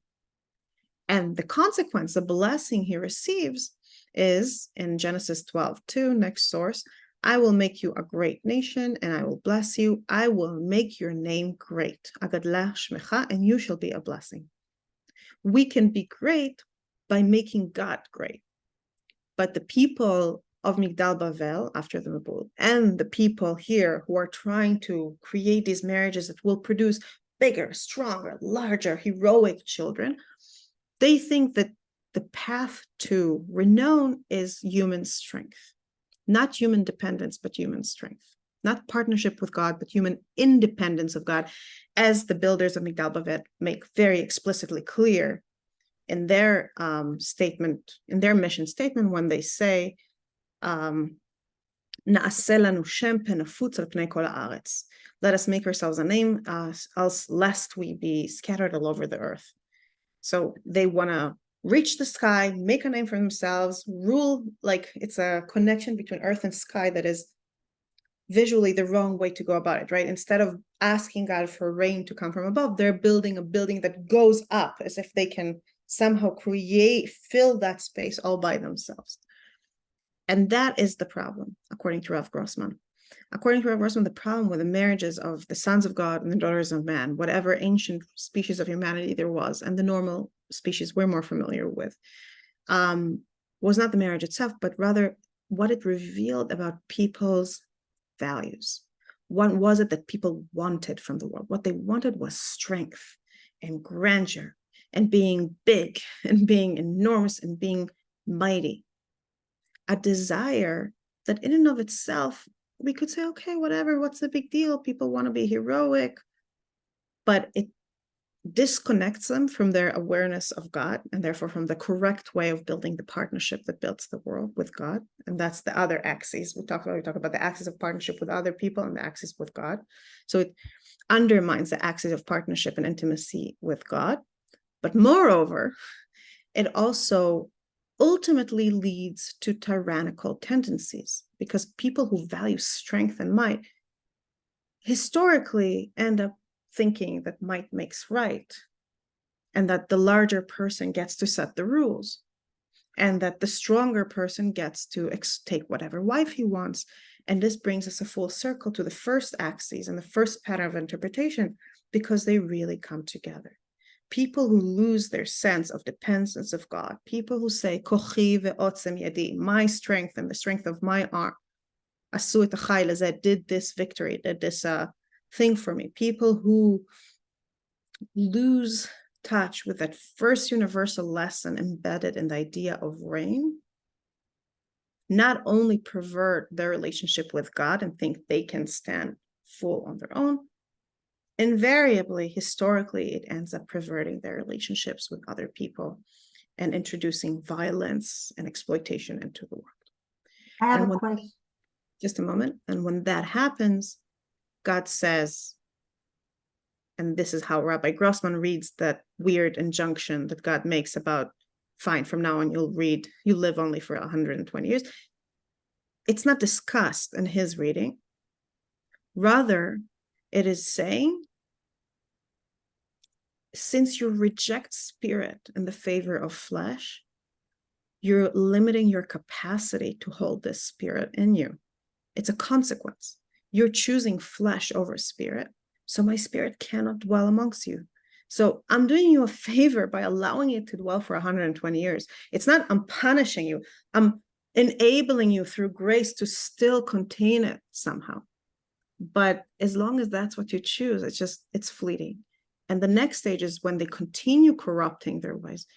And the consequence, the blessing he receives is in Genesis 12:2, next source, I will make you a great nation and I will bless you. I will make your name great. Agadlech shmecha, and you shall be a blessing. We can be great by making God great. But the people of Migdal Bavel, after the Mabul, and the people here who are trying to create these marriages that will produce bigger, stronger, larger, heroic children, they think that the path to renown is human strength, not human dependence, but human strength, not partnership with God, but human independence of God, as the builders of Migdal Bavel make very explicitly clear in their statement, in their mission statement, when they say, let us make ourselves a name, else lest we be scattered all over the earth. So they want to reach the sky, make a name for themselves, rule, like it's a connection between earth and sky that is visually the wrong way to go about it, right? Instead of asking God for rain to come from above, they're building a building that goes up as if they can somehow fill that space all by themselves. And that is the problem, according to Rav Grossman. According to Rav Grossman, the problem with the marriages of the sons of God and the daughters of man, whatever ancient species of humanity there was, and the normal species we're more familiar with, was not the marriage itself, but rather what it revealed about people's values. What was it that people wanted from the world? What they wanted was strength and grandeur and being big and being enormous and being mighty. A desire that in and of itself, we could say, okay, whatever, what's the big deal? People want to be heroic, but it disconnects them from their awareness of God and therefore from the correct way of building the partnership that builds the world with God. And that's the other axis. We talk about the axis of partnership with other people and the axis with God. So it undermines the axis of partnership and intimacy with God. But moreover, it also ultimately leads to tyrannical tendencies, because people who value strength and might historically end up thinking that might makes right, and that the larger person gets to set the rules, and that the stronger person gets to take whatever wife he wants. And this brings us a full circle to the first axis and the first pattern of interpretation, because they really come together. People who lose their sense of dependence of God, people who say, Kochi ve'otzem yadi, my strength and the strength of my arm, asu et ha'chayil hazeh, did this victory, did this thing for me. People who lose touch with that first universal lesson embedded in the idea of rain, not only pervert their relationship with God and think they can stand full on their own, invariably, historically, it ends up perverting their relationships with other people and introducing violence and exploitation into the world. I have a question. Just a moment. And when that happens, God says, and this is how Rabbi Grossman reads that weird injunction that God makes about, fine, from now on you live only for 120 years. It's not discussed in his reading. Rather, it is saying, since you reject spirit in the favor of flesh, you're limiting your capacity to hold this spirit in you. It's a consequence. You're choosing flesh over spirit, so my spirit cannot dwell amongst you. So I'm doing you a favor by allowing it to dwell for 120 years. It's not I'm punishing you. I'm enabling you through grace to still contain it somehow. But as long as that's what you choose, it's fleeting. And the next stage is when they continue corrupting their ways,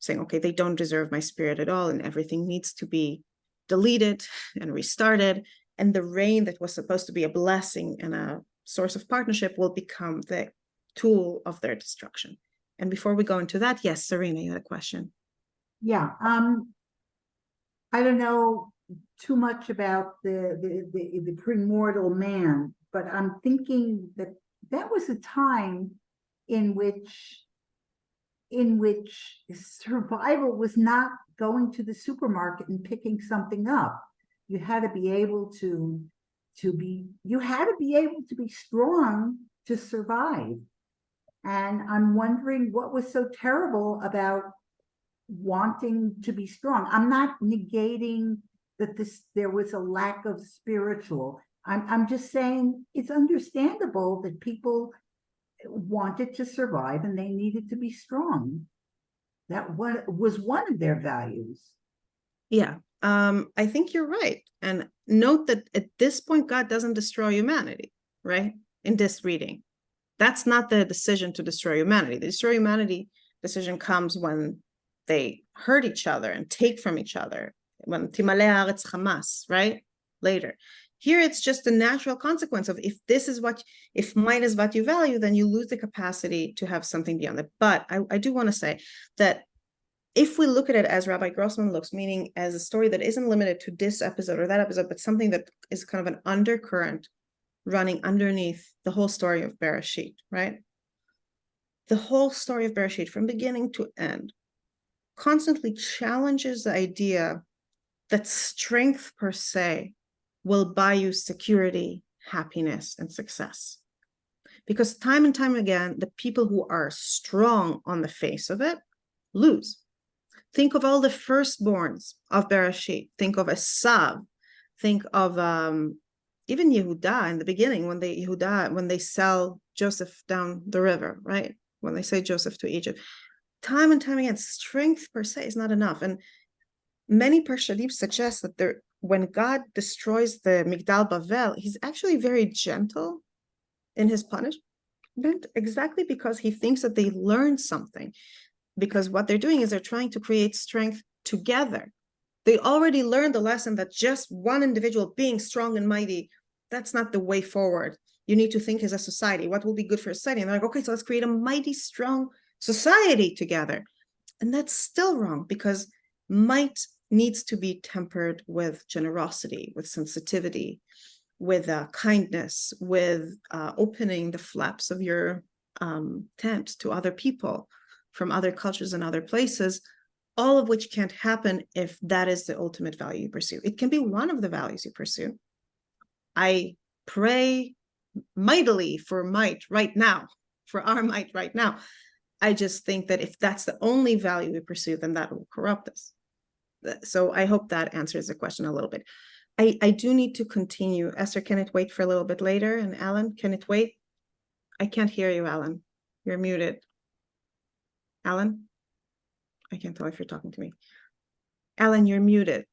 saying, okay, they don't deserve my spirit at all, and everything needs to be deleted and restarted. And the rain that was supposed to be a blessing and a source of partnership will become the tool of their destruction. And before we go into that, yes, Serena, you had a question. Yeah, I don't know too much about the premortal man, but I'm thinking that that was a time in which survival was not going to the supermarket and picking something up. You had to be able to be strong to survive. And I'm wondering what was so terrible about wanting to be strong. I'm not negating that there was a lack of spiritual. I'm just saying it's understandable that people wanted to survive and they needed to be strong. That was one of their values. Yeah, I think you're right. And note that at this point, God doesn't destroy humanity, right? In this reading, that's not the decision to destroy humanity. The destroy humanity decision comes when they hurt each other and take from each other, when Timaleh Haaretz Hamas, right? Later. Here, it's just a natural consequence of if might is what you value, then you lose the capacity to have something beyond it. But I do want to say that if we look at it as Rabbi Grossman looks, meaning as a story that isn't limited to this episode or that episode, but something that is kind of an undercurrent running underneath the whole story of Bereshit, right? The whole story of Bereshit, from beginning to end, constantly challenges the idea that strength per se will buy you security, happiness, and success. Because time and time again, the people who are strong on the face of it lose. Think of all the firstborns of Bereshit. Think of Esav. Think of even Yehuda in the beginning, when they sell Joseph down the river, right? When they say Joseph to Egypt. Time and time again, strength per se is not enough. And many Parshadim suggest that when God destroys the Migdal Bavel, he's actually very gentle in his punishment, exactly because he thinks that they learned something. Because what they're doing is they're trying to create strength together. They already learned the lesson that just one individual being strong and mighty, that's not the way forward. You need to think as a society, what will be good for society? And they're like, okay, so let's create a mighty, strong society together. And that's still wrong, because might needs to be tempered with generosity, with sensitivity, with kindness, with opening the flaps of your tent to other people from other cultures and other places, all of which can't happen if that is the ultimate value you pursue. It can be one of the values you pursue. I pray mightily for might right now, for our might right now. I just think that if that's the only value we pursue, then that will corrupt us. So I hope that answers the question a little bit. I do need to continue. Esther, can it wait for a little bit later? And Alan, can it wait? I can't hear you, Alan. You're muted. Alan? I can't tell if you're talking to me. Alan, you're muted.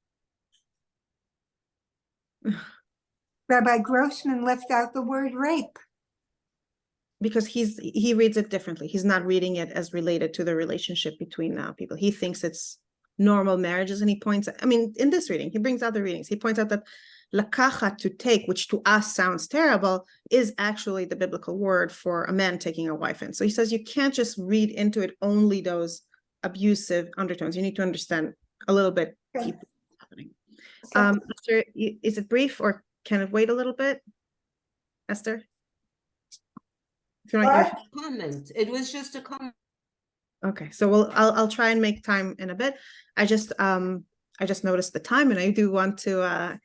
Rabbi Grossman left out the word rape. Because he reads it differently. He's not reading it as related to the relationship between people. He thinks it's normal marriages, and he points out, I mean, in this reading, he brings out the readings. He points out that lakachat, to take, which to us sounds terrible, is actually the biblical word for a man taking a wife in. So he says you can't just read into it only those abusive undertones. You need to understand a little bit deeper what's happening. Esther, is it brief or can it wait a little bit? Esther? If you're not, Comment. It was just a comment. okay, so I'll try and make time in a bit. I just noticed the time, and I do want to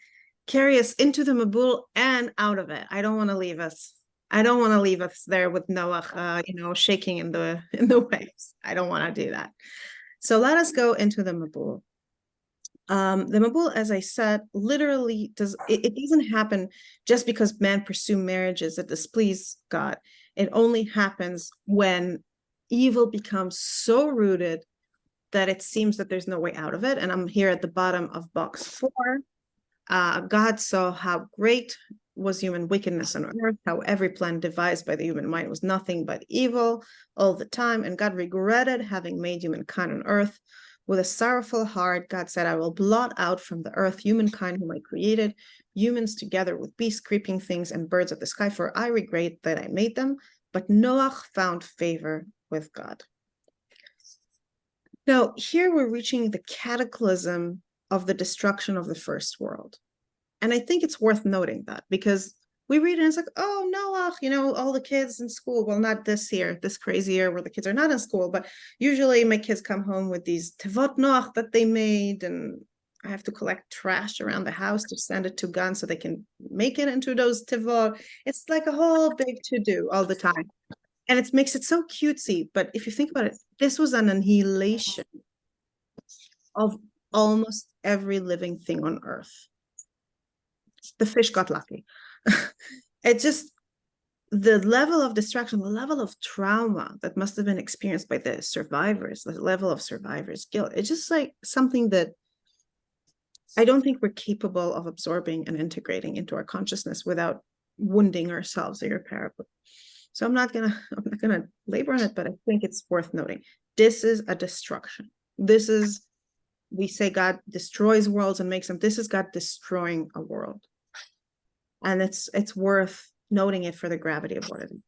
carry us into the Mabul and out of it. I don't want to leave us. I don't want to leave us there with Noach, shaking in the waves. I don't want to do that. So let us go into the Mabul. The Mabul, as I said, literally it doesn't happen just because men pursue marriages that displease God. It only happens when evil becomes so rooted that it seems that there's no way out of it. And I'm here at the bottom of box 4. God saw how great was human wickedness on earth, how every plan devised by the human mind was nothing but evil all the time. And God regretted having made humankind on earth. With a sorrowful heart, God said, I will blot out from the earth humankind whom I created, humans together with beasts, creeping things, and birds of the sky, for I regret that I made them. But Noah found favor with God. Now, here we're reaching the cataclysm of the destruction of the first world. And I think it's worth noting that, because we read it and it's like, oh, Noah, all the kids in school. Well, not this year, this crazy year where the kids are not in school, but usually my kids come home with these tevot Noach that they made, and I have to collect trash around the house to send it to Gan so they can make it into those tevot. It's like a whole big to-do all the time. And it makes it so cutesy. But if you think about it, this was an annihilation of almost every living thing on earth. The fish got lucky. It just, the level of distraction, the level of trauma that must have been experienced by the survivors, the level of survivors' guilt, it's just like something that I don't think we're capable of absorbing and integrating into our consciousness without wounding ourselves irreparably. So I'm not gonna labor on it, but I think it's worth noting. This is a destruction. This is, we say God destroys worlds and makes them. This is God destroying a world. And it's worth noting it for the gravity of what it is.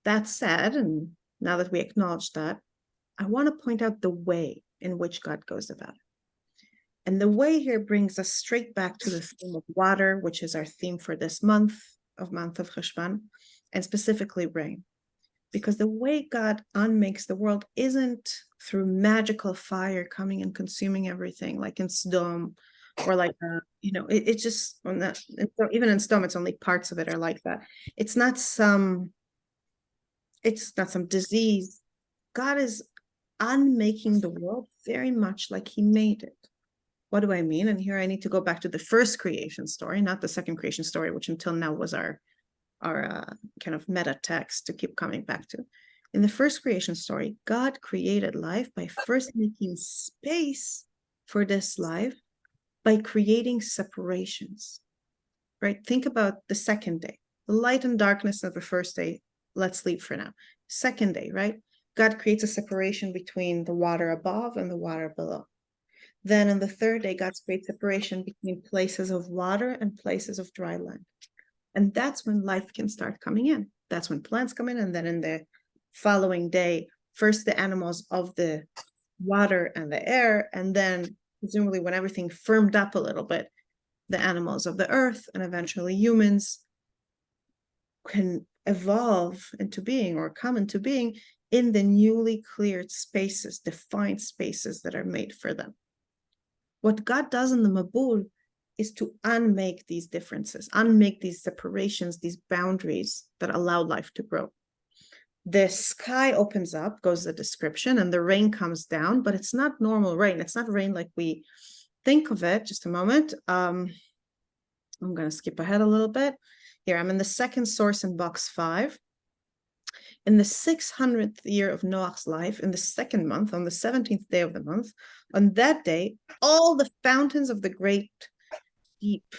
That said, and now that we acknowledge that, I want to point out the way in which God goes about it. And the way here brings us straight back to the theme of water, which is our theme for this month of Cheshvan, and specifically rain. Because the way God unmakes the world isn't through magical fire coming and consuming everything, like in Sodom, or like, it's just, even in Sodom, it's only parts of it are like that. It's not some disease. God is unmaking the world very much like he made it. What do I mean? And here I need to go back to the first creation story, not the second creation story, which until now was our kind of meta text to keep coming back to. In the first creation story, God created life by first making space for this life by creating separations, right? Think about the second day, the light and darkness of the first day. Let's leave for now. Second day, right? God creates a separation between the water above and the water below. Then on the third day, God creates separation between places of water and places of dry land. And that's when life can start coming in. That's when plants come in. And then in the following day, first the animals of the water and the air, and then presumably when everything firmed up a little bit, the animals of the earth, and eventually humans can evolve into being or come into being in the newly cleared spaces, defined spaces that are made for them. What God does in the Mabul is to unmake these differences, unmake these separations, these boundaries that allow life to grow. The sky opens up, goes the description, and the rain comes down, but it's not normal rain. It's not rain like we think of it. Just a moment. I'm going to skip ahead a little bit. Here, I'm in the second source in box 5. In the 600th year of Noah's life, in the second month, on the 17th day of the month, on that day, all the fountains of the great deep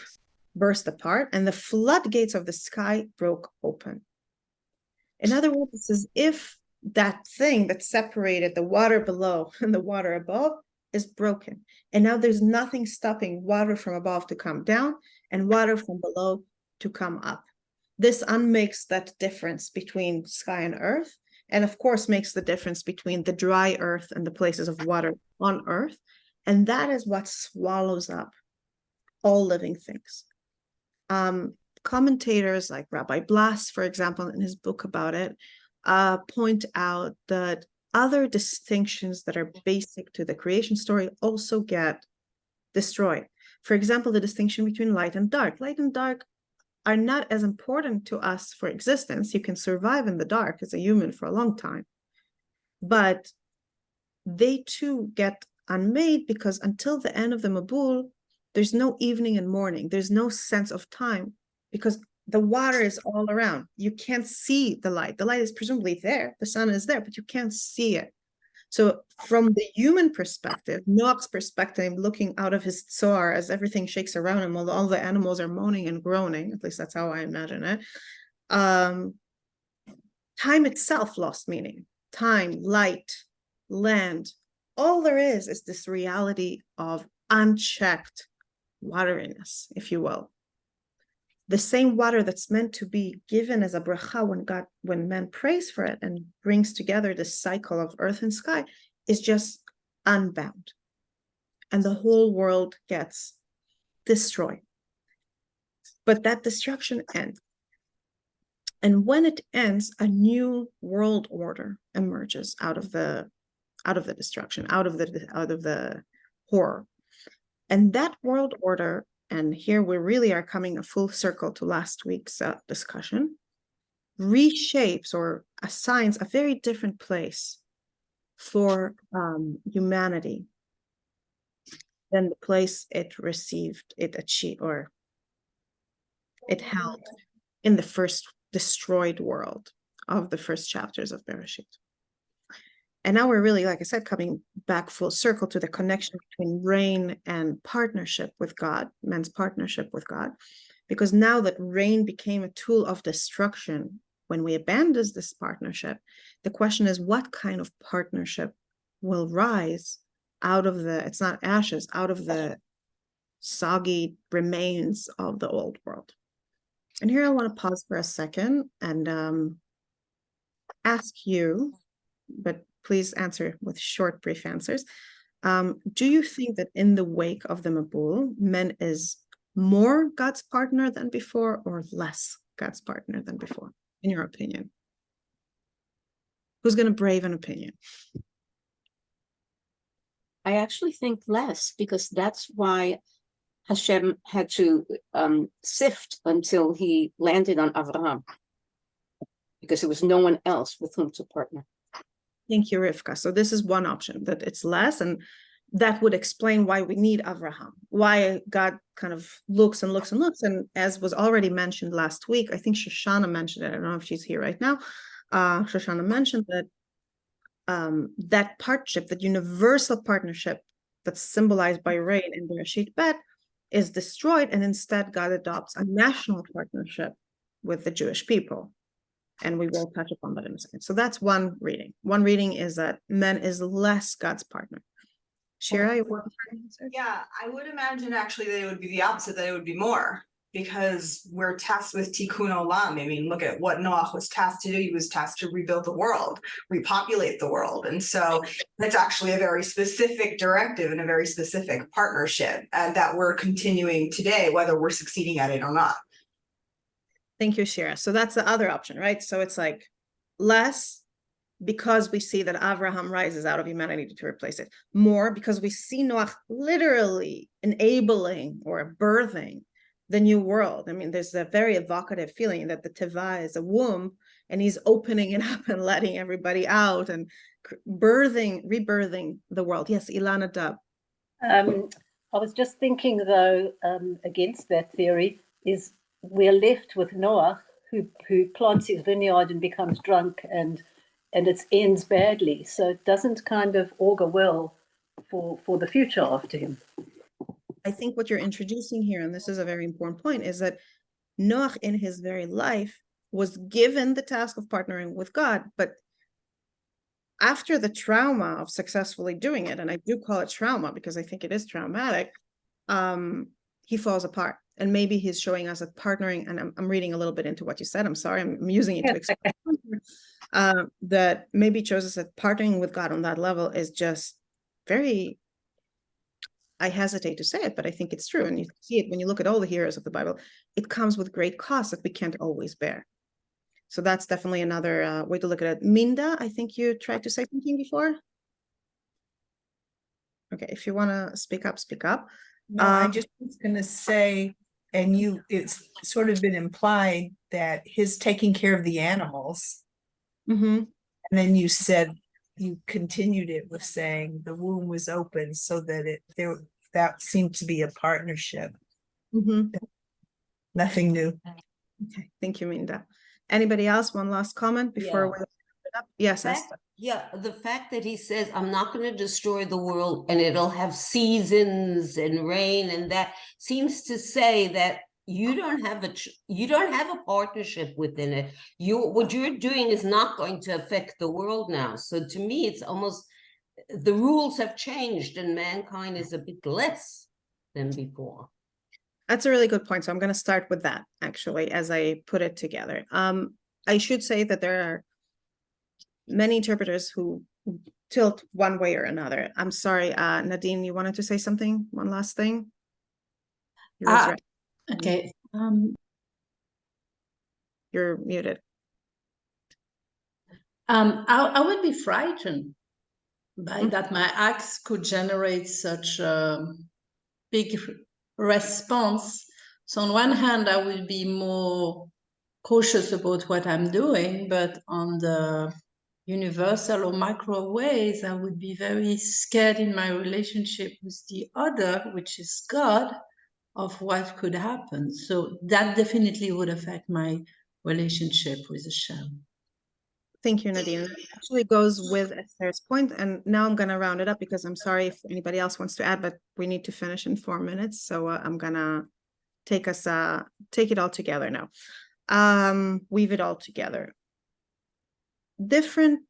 burst apart, and the floodgates of the sky broke open. In other words, it's as if that thing that separated the water below and the water above is broken. And now there's nothing stopping water from above to come down and water from below to come up. This unmakes that difference between sky and earth, and of course makes the difference between the dry earth and the places of water on earth. And that is what swallows up all living things. Commentators like Rabbi Blas, for example, in his book about it, point out that other distinctions that are basic to the creation story also get destroyed. For example, the distinction between light and dark. Light and dark are not as important to us for existence. You can survive in the dark as a human for a long time, but they too get unmade because until the end of the Mabul, there's no evening and morning. There's no sense of time because the water is all around. You can't see the light. The light is presumably there. The sun is there, but you can't see it. So from the human perspective, Noach's perspective, looking out of his tzoar as everything shakes around him, while all the animals are moaning and groaning, at least that's how I imagine it, time itself lost meaning. Time, light, land, all there is this reality of unchecked wateriness, if you will. The same water that's meant to be given as a bracha when man prays for it and brings together this cycle of earth and sky is just unbound. And the whole world gets destroyed. But that destruction ends. And when it ends, a new world order emerges out of the destruction, out of the horror. And that world order, and here we really are coming a full circle to last week's discussion, reshapes or assigns a very different place for humanity than the place it received, it achieved, or it held in the first destroyed world of the first chapters of Bereshit. And now we're really, like I said, coming back full circle to the connection between rain and partnership with God, man's partnership with God, because now that rain became a tool of destruction, when we abandon this partnership, the question is, what kind of partnership will rise out of it's not ashes, out of the soggy remains of the old world? And here I want to pause for a second and ask you, but please answer with short, brief answers. Do you think that in the wake of the Mabul, man is more God's partner than before or less God's partner than before, in your opinion? Who's going to brave an opinion? I actually think less, because that's why Hashem had to sift until he landed on Avraham, because there was no one else with whom to partner. Thank you, Rivka. So this is one option, that it's less, and that would explain why we need Avraham, why God kind of looks and looks and looks. And as was already mentioned last week, I think Shoshana mentioned it. I don't know if she's here right now. Shoshana mentioned that that partnership, that universal partnership that's symbolized by rain in Bereshit Bet, is destroyed, and instead God adopts a national partnership with the Jewish people. And we will touch upon that in a second. So that's one reading. One reading is that man is less God's partner. Shira, you want to answer? Yeah, I would imagine actually that it would be the opposite, that it would be more, because we're tasked with tikkun olam. I mean, look at what Noach was tasked to do. He was tasked to rebuild the world, repopulate the world. And so that's actually a very specific directive and a very specific partnership that we're continuing today, whether we're succeeding at it or not. Thank you, Shira. So that's the other option, right? So it's like less because we see that Avraham rises out of humanity to replace it. More because we see Noach literally enabling or birthing the new world. I mean, there's a very evocative feeling that the Teva is a womb and he's opening it up and letting everybody out and rebirthing the world. Yes, Ilana Dub. I was just thinking, though, against that theory, is we're left with Noach, who plants his vineyard and becomes drunk, and it ends badly. So it doesn't kind of augur well for the future after him. I think what you're introducing here, and this is a very important point, is that Noach in his very life was given the task of partnering with God, but after the trauma of successfully doing it, and I do call it trauma because I think it is traumatic, he falls apart. And maybe he's showing us that partnering, and I'm reading a little bit into what you said, I'm sorry, I'm using it to explain, that maybe shows us that partnering with God on that level is just very, I hesitate to say it, but I think it's true. And you see it when you look at all the heroes of the Bible, it comes with great costs that we can't always bear. So that's definitely another way to look at it. Minda, I think you tried to say something before. Okay, if you want to speak up, speak up. No, I just was going to say, and it's sort of been implied that his taking care of the animals, Mm-hmm. and then you said you continued it with saying the womb was open so that that seemed to be a partnership. Mhm. Nothing new. Okay, thank you, Minda. Anybody else? One last comment before Yeah. we wrap it up? Yes, fact, Esther. yeah, the fact that he says, I'm not going to destroy the world and it'll have seasons and rain, and that seems to say that you don't have a partnership within it. What you're doing is not going to affect the world now. So to me, it's almost the rules have changed and mankind is a bit less than before. That's a really good point. So I'm going to start with that, actually, as I put it together. I should say that there are many interpreters who tilt one way or another. I'm sorry, Nadine, you wanted to say something? One last thing? Okay. You're muted. I would be frightened by that my acts could generate such a big response. So on one hand, I will be more cautious about what I'm doing, but on the universal or macro ways, I would be very scared in my relationship with the other, which is God, of what could happen. So that definitely would affect my relationship with Hashem. Thank you, Nadine. It actually goes with Esther's point, and now I'm going to round it up because I'm sorry if anybody else wants to add, but we need to finish in 4 minutes. So I'm going to take it all together now. Weave it all together. Different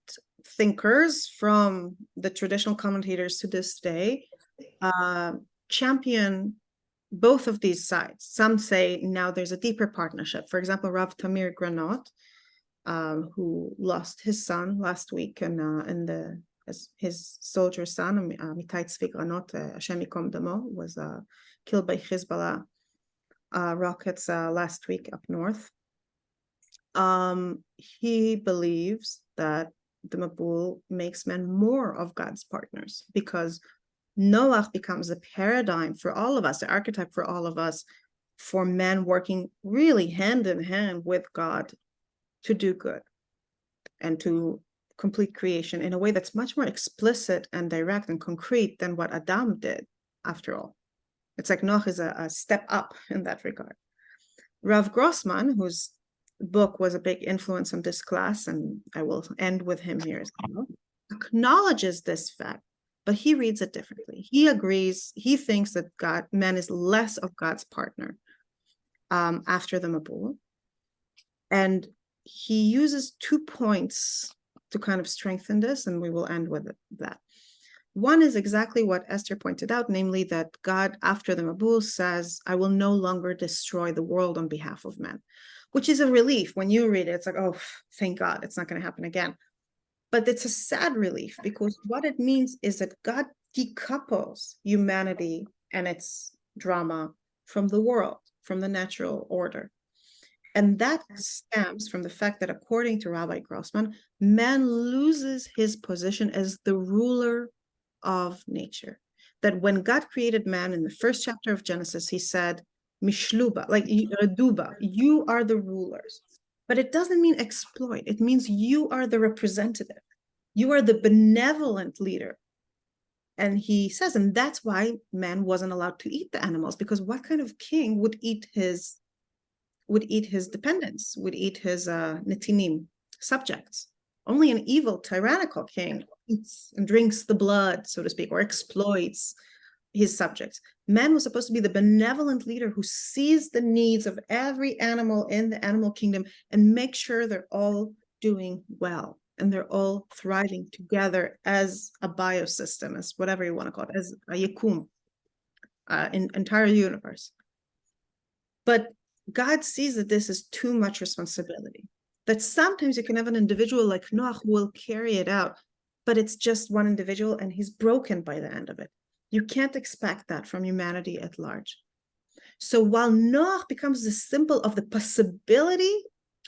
thinkers from the traditional commentators to this day champion both of these sides. Some say now there's a deeper partnership. For example, Rav Tamir Granot, who lost his son last week, and his soldier son, Amitai Tzvi Granot, Hashem Yikom Damo, was killed by Hezbollah rockets last week up north. He believes that the Mabul makes men more of God's partners, because Noach becomes a paradigm for all of us, the archetype for all of us, for men working really hand in hand with God to do good and to complete creation in a way that's much more explicit and direct and concrete than what Adam did, after all. It's like Noach is a step up in that regard. Rav Grossman, whose book was a big influence on this class, and I will end with him here as well, acknowledges this fact, but he reads it differently. He agrees, he thinks that man is less of God's partner after the Mabul. And he uses 2 points to kind of strengthen this, and we will end with that. One is exactly what Esther pointed out, namely that God, after the Mabul, says, I will no longer destroy the world on behalf of men, which is a relief. When you read it, it's like, oh, thank God, it's not going to happen again. But it's a sad relief, because what it means is that God decouples humanity and its drama from the world, from the natural order. And that stems from the fact that, according to Rabbi Grossman, man loses his position as the ruler of nature. That when God created man in the first chapter of Genesis, he said, Mishluba, like Duba, you are the rulers. But it doesn't mean exploit. It means you are the representative. You are the benevolent leader. And he says, and that's why man wasn't allowed to eat the animals, because what kind of king would eat his dependents, would eat his netinim, subjects? Only an evil, tyrannical king eats and drinks the blood, so to speak, or exploits his subjects. Man was supposed to be the benevolent leader who sees the needs of every animal in the animal kingdom and make sure they're all doing well and they're all thriving together as a biosystem, as whatever you want to call it, as a yikum, entire universe. But God sees that this is too much responsibility, that sometimes you can have an individual like Noach who will carry it out, but it's just one individual and he's broken by the end of it. You can't expect that from humanity at large. So while Noach becomes the symbol of the possibility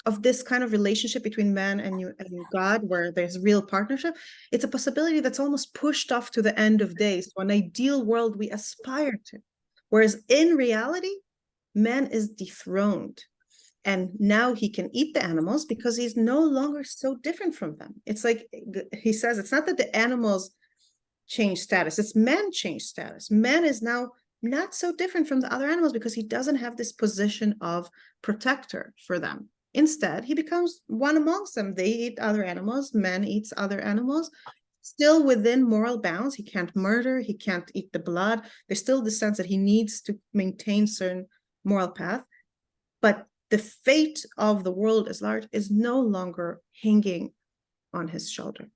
of this kind of relationship between man and God, where there's real partnership, it's a possibility that's almost pushed off to the end of days, to an ideal world we aspire to. Whereas in reality, man is dethroned. And now he can eat the animals because he's no longer so different from them. It's like he says, it's not that the animals change status, it's man change status. Man is now not so different from the other animals because he doesn't have this position of protector for them. Instead, he becomes one amongst them. They eat other animals, man eats other animals, still within moral bounds. He can't murder, he can't eat the blood. There's still the sense that he needs to maintain certain moral path, but the fate of the world as large is no longer hanging on his shoulder.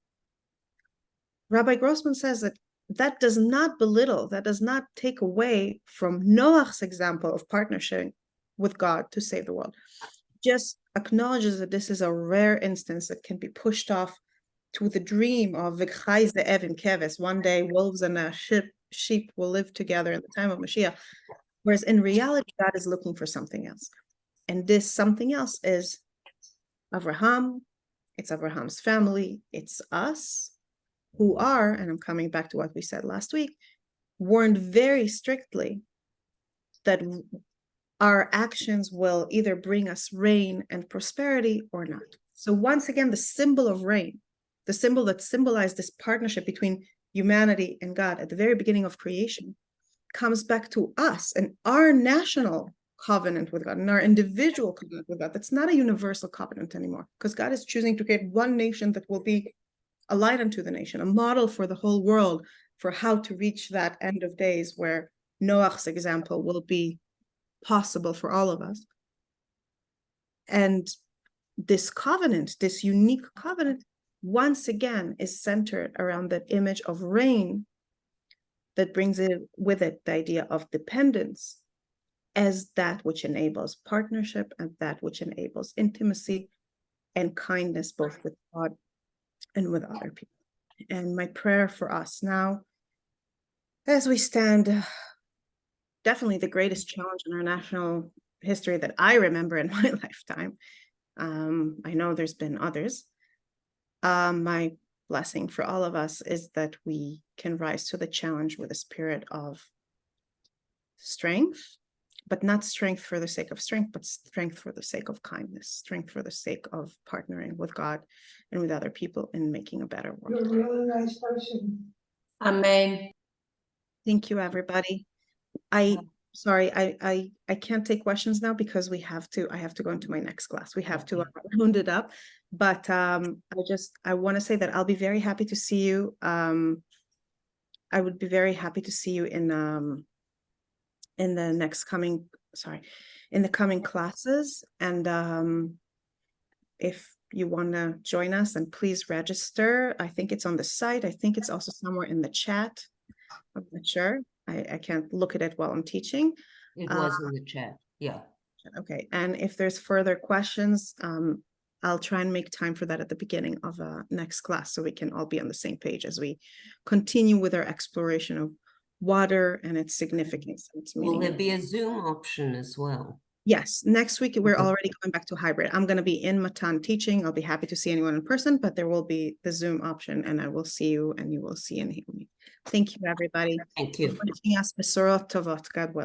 Rabbi Grossman says that that does not belittle, that does not take away from Noach's example of partnership with God to save the world. Just acknowledges that this is a rare instance that can be pushed off to the dream of V'chai ze'ev im keves. One day wolves and sheep will live together in the time of Mashiach. Whereas in reality, God is looking for something else. And this something else is Avraham, it's Abraham's family, it's us who are, and I'm coming back to what we said last week, warned very strictly that our actions will either bring us rain and prosperity or not. So once again, the symbol of rain, the symbol that symbolized this partnership between humanity and God at the very beginning of creation, comes back to us and our national covenant with God and our individual covenant with God. That's not a universal covenant anymore, because God is choosing to create one nation that will be a light unto the nation, a model for the whole world for how to reach that end of days where Noach's example will be possible for all of us. And this covenant, this unique covenant, once again is centered around that image of rain that brings it with it the idea of dependence as that which enables partnership and that which enables intimacy and kindness both with God and with other people. And my prayer for us now, as we stand, definitely the greatest challenge in our national history that I remember in my lifetime. I know there's been others. My blessing for all of us is that we can rise to the challenge with a spirit of strength, but not strength for the sake of strength, but strength for the sake of kindness, strength for the sake of partnering with God and with other people in making a better world. You're a really nice person. Amen. Thank you, everybody. Sorry, I can't take questions now because I have to go into my next class. We have to round it up, but I want to say that I'll be very happy to see you. I would be very happy to see you in the coming classes. And if you want to join us, and please register. I think it's on the site. I think it's also somewhere in the chat. I'm not sure. I can't look at it while I'm teaching. It was in the chat. Yeah. Okay. And if there's further questions, I'll try and make time for that at the beginning of next class so we can all be on the same page as we continue with our exploration of water and its significance. And its meaning. Will there be a Zoom option as well? Yes, next week we're already going back to hybrid. I'm going to be in Matan teaching. I'll be happy to see anyone in person, but there will be the Zoom option, and I will see you and you will see and hear me. Thank you, everybody. Thank you. Wishing us Besorot Tovot. God willing.